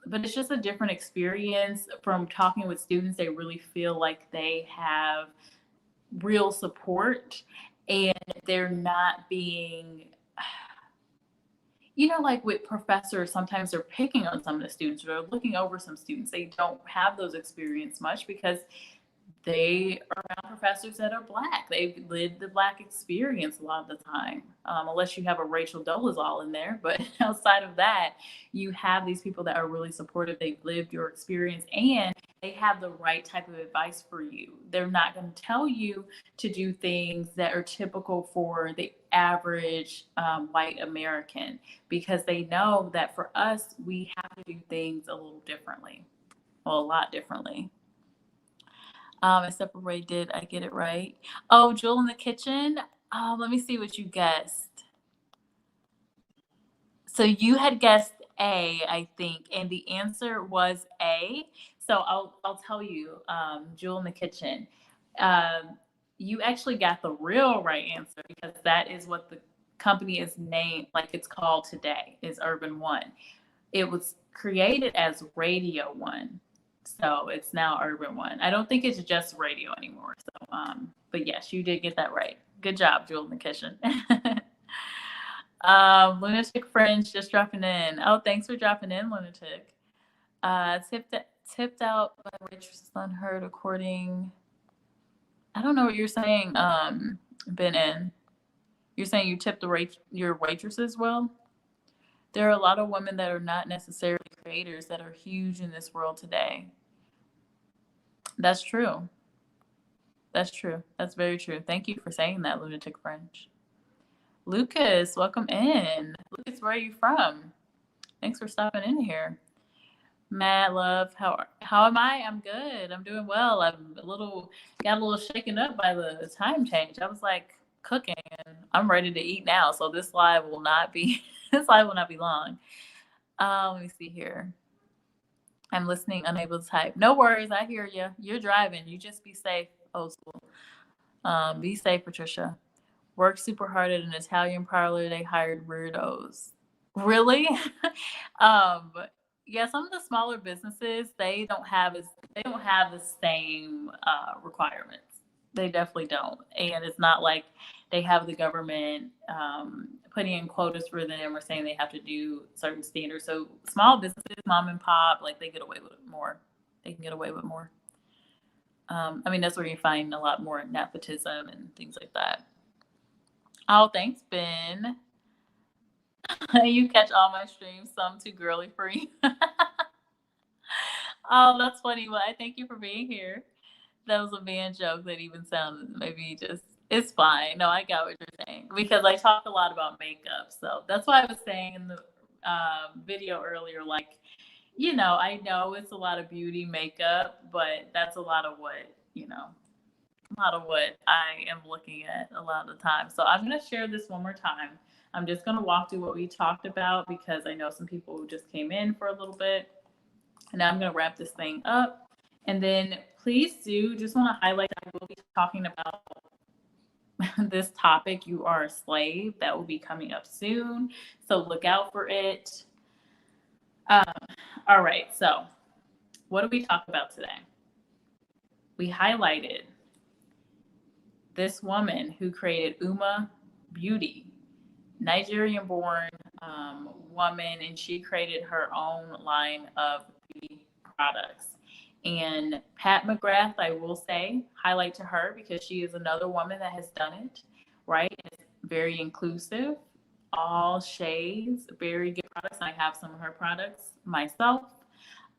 but it's just a different experience. From talking with students, they really feel like they have real support, and they're not being, like with professors, sometimes they're picking on some of the students, or they're looking over some students. They don't have those experience much because they are around professors that are Black. They've lived the Black experience a lot of the time, unless you have a Rachel Dolezal in there. But outside of that, you have these people that are really supportive. They've lived your experience, and they have the right type of advice for you. They're not going to tell you to do things that are typical for the average white American, because they know that for us, we have to do things a little differently, well, a lot differently. Except for Ray, did I get it right? Oh, Jewel in the Kitchen. Let me see what you guessed. So you had guessed A, I think, and the answer was A. So I'll tell you, Jewel in the Kitchen. You actually got the real right answer, because that is what the company is named, like it's called today, is Urban One. It was created as Radio One. So it's now Urban One. I don't think it's just radio anymore. So, but yes, you did get that right. Good job, Jewel in the Kitchen. Lunatic Fringe just dropping in. Oh, thanks for dropping in, Lunatic. Tipped out by waitresses unheard according. I don't know what you're saying, Ben in. You're saying you tipped your waitresses well? There are a lot of women that are not necessarily creators that are huge in this world today. That's true. That's true. That's very true. Thank you for saying that, Lunatic French. Lucas, welcome in. Lucas, where are you from? Thanks for stopping in here. Mad Love, how am I? I'm good. I'm doing well. I'm got a little shaken up by the time change. I was like cooking, and I'm ready to eat now. So this live will not be long. Let me see here. I'm listening, unable to type. No worries, I hear you. You're driving. You just be safe, old school. Be safe, Patricia. Worked super hard at an Italian parlor. They hired weirdos. Really? um, yeah, some of the smaller businesses, they don't have the same requirements. They definitely don't, and it's not like they have the government putting in quotas for them, or saying they have to do certain standards. So small businesses, mom and pop, like they get away with more. They can get away with more. I mean, that's where you find a lot more nepotism and things like that. Oh, thanks, Ben. You catch all my streams, some too girly for you. Oh, that's funny. Well, I thank you for being here. That was a man joke that even sounded maybe just, it's fine. No, I got what you're saying, because I talk a lot about makeup. So that's why I was saying in the video earlier, like, I know it's a lot of beauty makeup, but that's a lot of what I am looking at a lot of the time. So I'm going to share this one more time. I'm just going to walk through what we talked about, because I know some people who just came in for a little bit. And now I'm going to wrap this thing up. And then please just want to highlight that I will be talking about this topic, You Are a Slave, that will be coming up soon. So look out for it. All right. So what did we talk about today? We highlighted this woman who created Uma Beauty, Nigerian-born woman, and she created her own line of beauty products. And Pat McGrath, I will say, highlight to her because she is another woman that has done it, right? It's very inclusive, all shades, very good products. I have some of her products myself.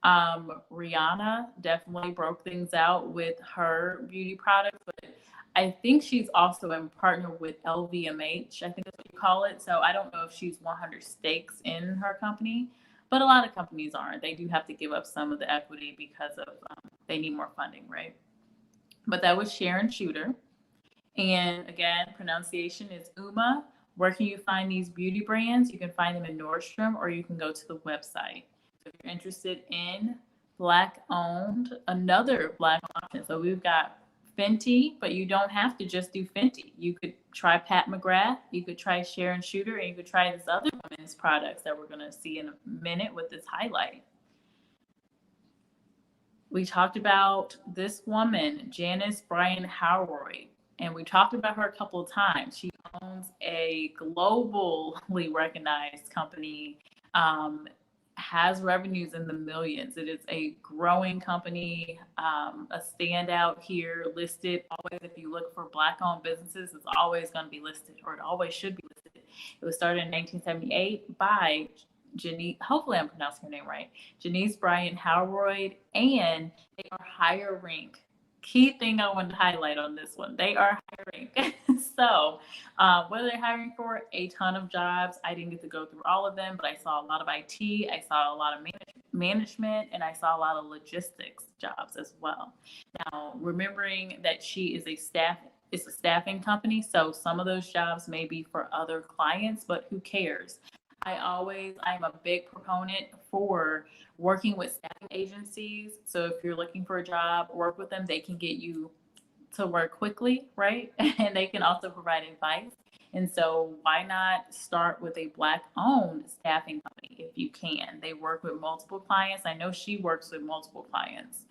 Rihanna definitely broke things out with her beauty products, but I think she's also in partner with LVMH. I think that's what you call it. So I don't know if she's 100 stakes in her company, but a lot of companies aren't. They do have to give up some of the equity because of they need more funding, right? But that was Sharon Shooter. And again, pronunciation is Uma. Where can you find these beauty brands? You can find them in Nordstrom, or you can go to the website. So if you're interested in Black owned, another Black option. So we've got Fenty, but you don't have to just do Fenty. You could try Pat McGrath, you could try Sharon Shooter, and you could try this other women's products that we're going to see in a minute with this highlight. We talked about this woman, Janice Bryan Howroyd, and we talked about her a couple of times. She owns a globally recognized company, has revenues in the millions. It is a growing company, a standout here, listed always. If you look for Black-owned businesses, it's always going to be listed, or it always should be listed. It was started in 1978 by Janice, hopefully I'm pronouncing her name right, Janice Bryan Howroyd, and they are hiring. Key thing I wanted to highlight on this one, they are hiring. So what are they hiring for? A ton of jobs. I didn't get to go through all of them, but I saw a lot of IT, I saw a lot of management, and I saw a lot of logistics jobs as well. Now, remembering that she is it's a staffing company, so some of those jobs may be for other clients, but who cares? I'm a big proponent for working with staffing agencies. So if you're looking for a job, work with them. They can get you to work quickly, right? And they can also provide advice. And so why not start with a Black-owned staffing company if you can? They work with multiple clients. I know she works with multiple clients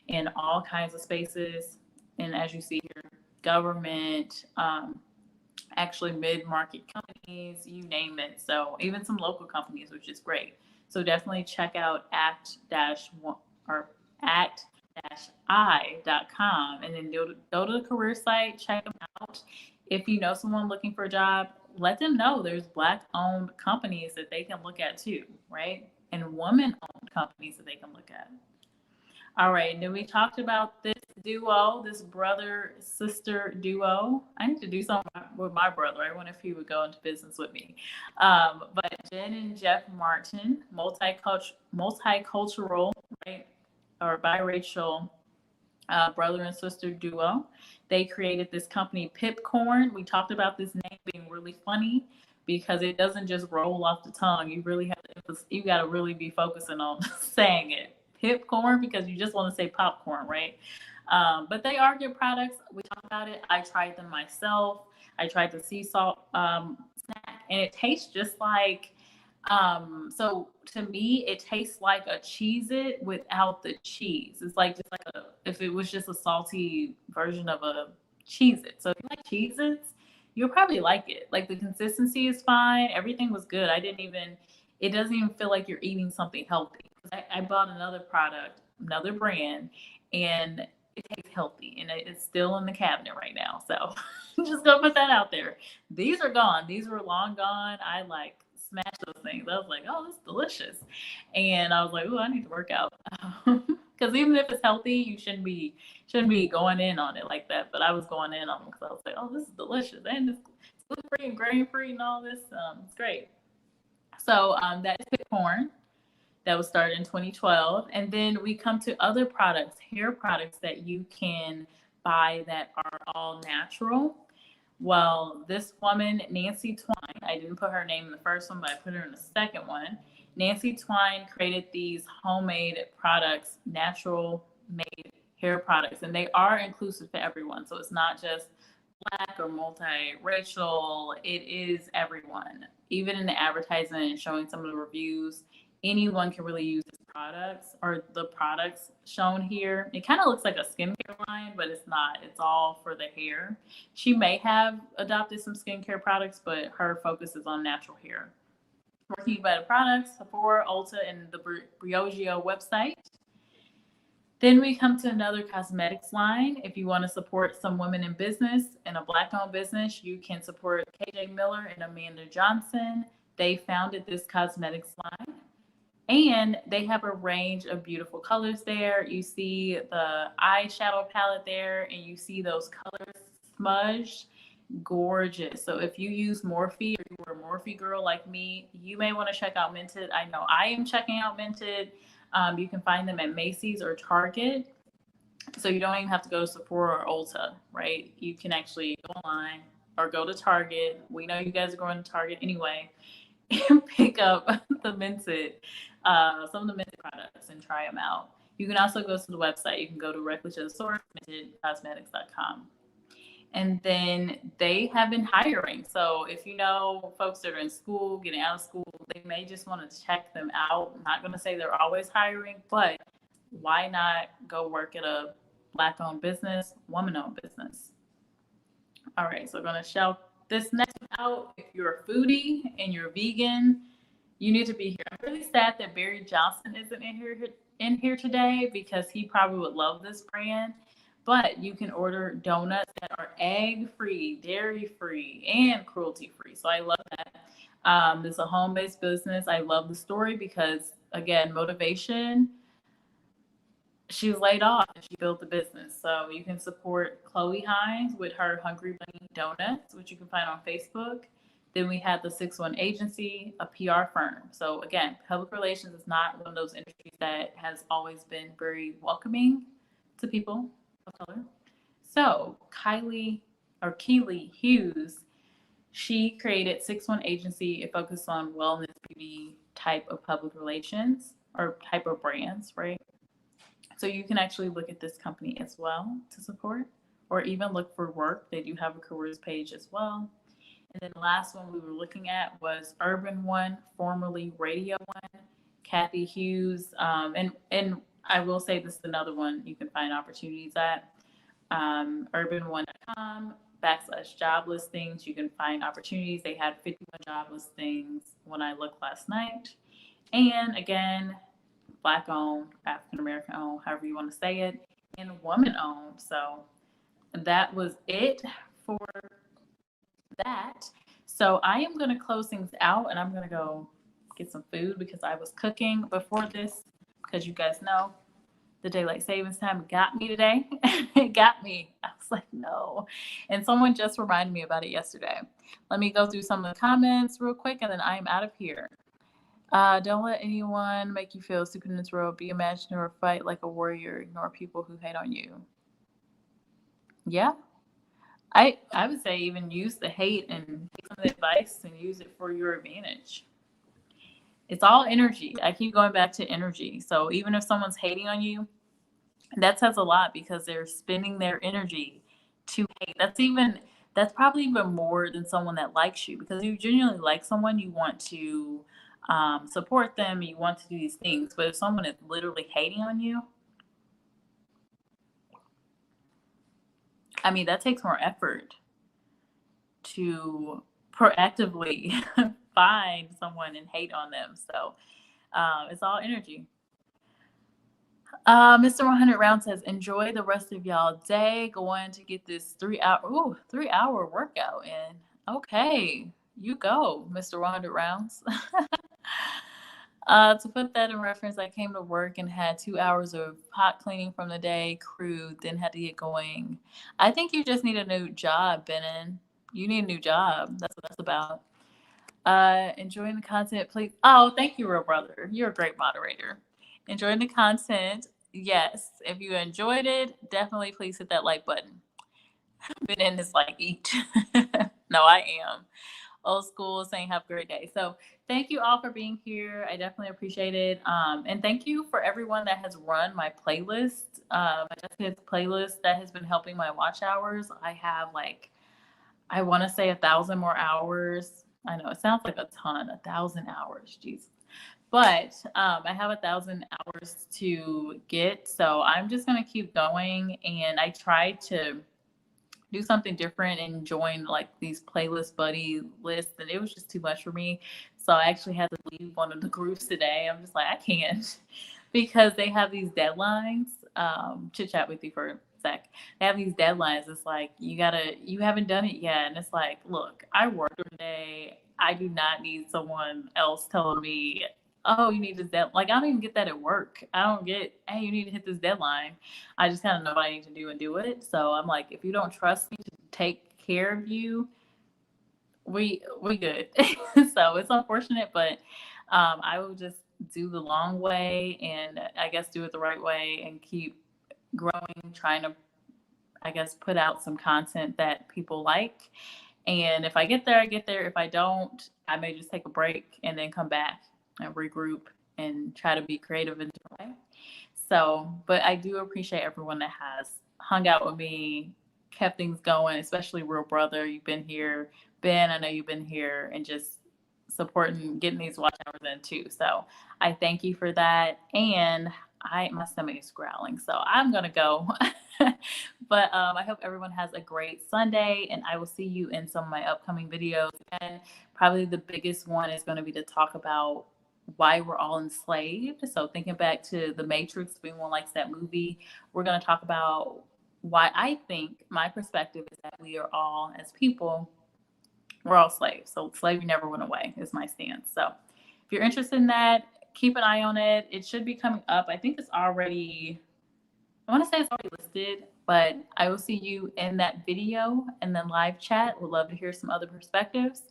in all kinds of spaces. And as you see here, government, actually mid-market companies, you name it. So even some local companies, which is great. So definitely check out act-i.com and then go to the career site, check them out. If you know someone looking for a job, let them know there's Black-owned companies that they can look at too, right? And woman-owned companies that they can look at. All right, then we talked about this duo, this brother-sister duo. I need to do something with my brother. I wonder if he would go into business with me. But Jen and Jeff Martin, multicultural, right, or biracial brother and sister duo. They created this company, Pipcorn. We talked about this name being really funny because it doesn't just roll off the tongue. You really have to, you got to really be focusing on saying it. Pipcorn, because you just want to say popcorn, right? But they are good products. We talked about it. I tried them myself. I tried the sea salt snack, and it tastes just like, so to me, it tastes like a Cheez-It without the cheese. It's like just like if it was just a salty version of a Cheez-It. So if you like Cheez-Its, you'll probably like it. Like the consistency is fine. Everything was good. It doesn't even feel like you're eating something healthy. I bought another product, another brand, and it tastes healthy, and it's still in the cabinet right now. So just gonna put that out there. These are gone. These were long gone. I like smashed those things. I was like, oh, this is delicious. And I was like, oh, I need to work out. Because even if it's healthy, you shouldn't be going in on it like that. But I was going in on it because I was like, oh, this is delicious. And it's gluten-free and grain-free and all this. It's great. So that is Pipcorn. That was started in 2012. And then we come to other products, hair products that you can buy that are all natural. Well, this woman, Nancy Twine, I didn't put her name in the first one, but I put her in the second one. Nancy Twine created these homemade products, natural made hair products, and they are inclusive to everyone. So it's not just Black or multiracial, it is everyone. Even in the advertisement and showing some of the reviews, anyone can really use these products or the products shown here. It kind of looks like a skincare line, but it's not. It's all for the hair. She may have adopted some skincare products, but her focus is on natural hair. Working by the products, Sephora, Ulta, and the Briogeo website. Then we come to another cosmetics line. If you want to support some women in business and a Black-owned business, you can support KJ Miller and Amanda Johnson. They founded this cosmetics line. And they have a range of beautiful colors there. You see the eyeshadow palette there, and you see those colors smudged. Gorgeous. So if you use Morphe or you're a Morphe girl like me, you may want to check out Mented. I know I am checking out Mented. You can find them at Macy's or Target. So you don't even have to go to Sephora or Ulta, right? You can actually go online or go to Target. We know you guys are going to Target anyway, and pick up the Mented, some of the Mented products and try them out. You can also go to the website. You can go directly to the source, mentedcosmetics.com. And then they have been hiring. So if you know folks that are in school, getting out of school, they may just want to check them out. I'm not going to say they're always hiring, but why not go work at a Black-owned business, woman-owned business? All right, so we're going to shout this next one out. If you're a foodie and you're vegan, you need to be here. I'm really sad that Barry Johnson isn't in here today because he probably would love this brand. But you can order donuts that are egg-free, dairy-free, and cruelty-free. So I love that. This is a home-based business. I love the story because, again, motivation. She was laid off and she built the business. So you can support Chloe Hines with her Hungry Bunny Donuts, which you can find on Facebook. Then we have the 6-1 Agency, a PR firm. So again, public relations is not one of those industries that has always been very welcoming to people of color. So Cathy Hughes, she created 6-1 Agency. It focused on wellness, beauty type of public relations or type of brands, right? So you can actually look at this company as well to support, or even look for work. They do have a careers page as well. And then the last one we were looking at was Urban One, formerly Radio One, Cathy Hughes. And I will say this is another one you can find opportunities at. urban1.com/job listings. You can find opportunities. They had 51 job listings when I looked last night. And again, Black owned, African American owned, however you want to say it, and woman owned. So that was it for that. So I am going to close things out and I'm going to go get some food because I was cooking before this, because you guys know the daylight savings time got me today. It got me. I was like, no. And someone just reminded me about it yesterday. Let me go through some of the comments real quick and then I am out of here. Don't let anyone make you feel stupid in this world. Be imaginary or fight like a warrior. Ignore people who hate on you. Yeah. I would say even use the hate and take some of the advice and use it for your advantage. It's all energy. I keep going back to energy. So even if someone's hating on you, that says a lot because they're spending their energy to hate. That's probably even more than someone that likes you, because if you genuinely like someone, you want to support them, you want to do these things. But if someone is literally hating on you, I mean, that takes more effort to proactively find someone and hate on them. So it's all energy. Mr. 100 Round says, enjoy the rest of y'all day. Going to get this 3-hour workout in. Okay, you go, Mr. 100 Rounds. To put that in reference, I came to work and had 2 hours of pot cleaning from the day, crude, then had to get going. I think you just need a new job, Benin. You need a new job. That's what that's about. Enjoying the content, please. Oh, thank you, real brother. You're a great moderator. Enjoying the content. Yes. If you enjoyed it, definitely please hit that like button. Benin is like, eat. No, I am. Old school saying have a great day. So thank you all for being here. I definitely appreciate it. And thank you for everyone that has run my playlist. My Jessica's playlist that has been helping my watch hours. I have I want to say 1,000 more hours I know it sounds like a ton, 1,000 hours, Jesus. But I have 1,000 hours to get, so I'm just gonna keep going. And I try to do something different and join like these playlist buddy lists, and it was just too much for me. So I actually had to leave one of the groups today. I'm just like, I can't because they have these deadlines. Chit chat with you for a sec. They have these deadlines. It's like you haven't done it yet, and it's like, look, I worked today. I do not need someone else telling me, oh, you need this deadline. Like, I don't even get that at work. I don't get, hey, you need to hit this deadline. I just kind of know what I need to do and do it. So I'm like, if you don't trust me to take care of you, we good. So it's unfortunate, but I will just do the long way, and I guess do it the right way, and keep growing, trying to, I guess, put out some content that people like. And if I get there, I get there. If I don't, I may just take a break and then come back and regroup and try to be creative in a different way. So, but I do appreciate everyone that has hung out with me, kept things going, especially Real Brother. You've been here. Ben, I know you've been here, and just supporting, getting these watch hours in too. So I thank you for that. And my stomach is growling, so I'm gonna go. But I hope everyone has a great Sunday, and I will see you in some of my upcoming videos. And probably the biggest one is going to be to talk about why we're all enslaved. So thinking back to The Matrix, if anyone likes that movie, we're going to talk about why I think my perspective is that we are all, as people, we're all slaves. So slavery never went away is my stance. So if you're interested in that, keep an eye on it. It should be coming up. I think it's already, I want to say it's already listed, but I will see you in that video and then live chat. Would love to hear some other perspectives.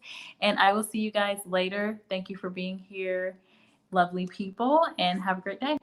And I will see you guys later. Thank you for being here, lovely people, and have a great day.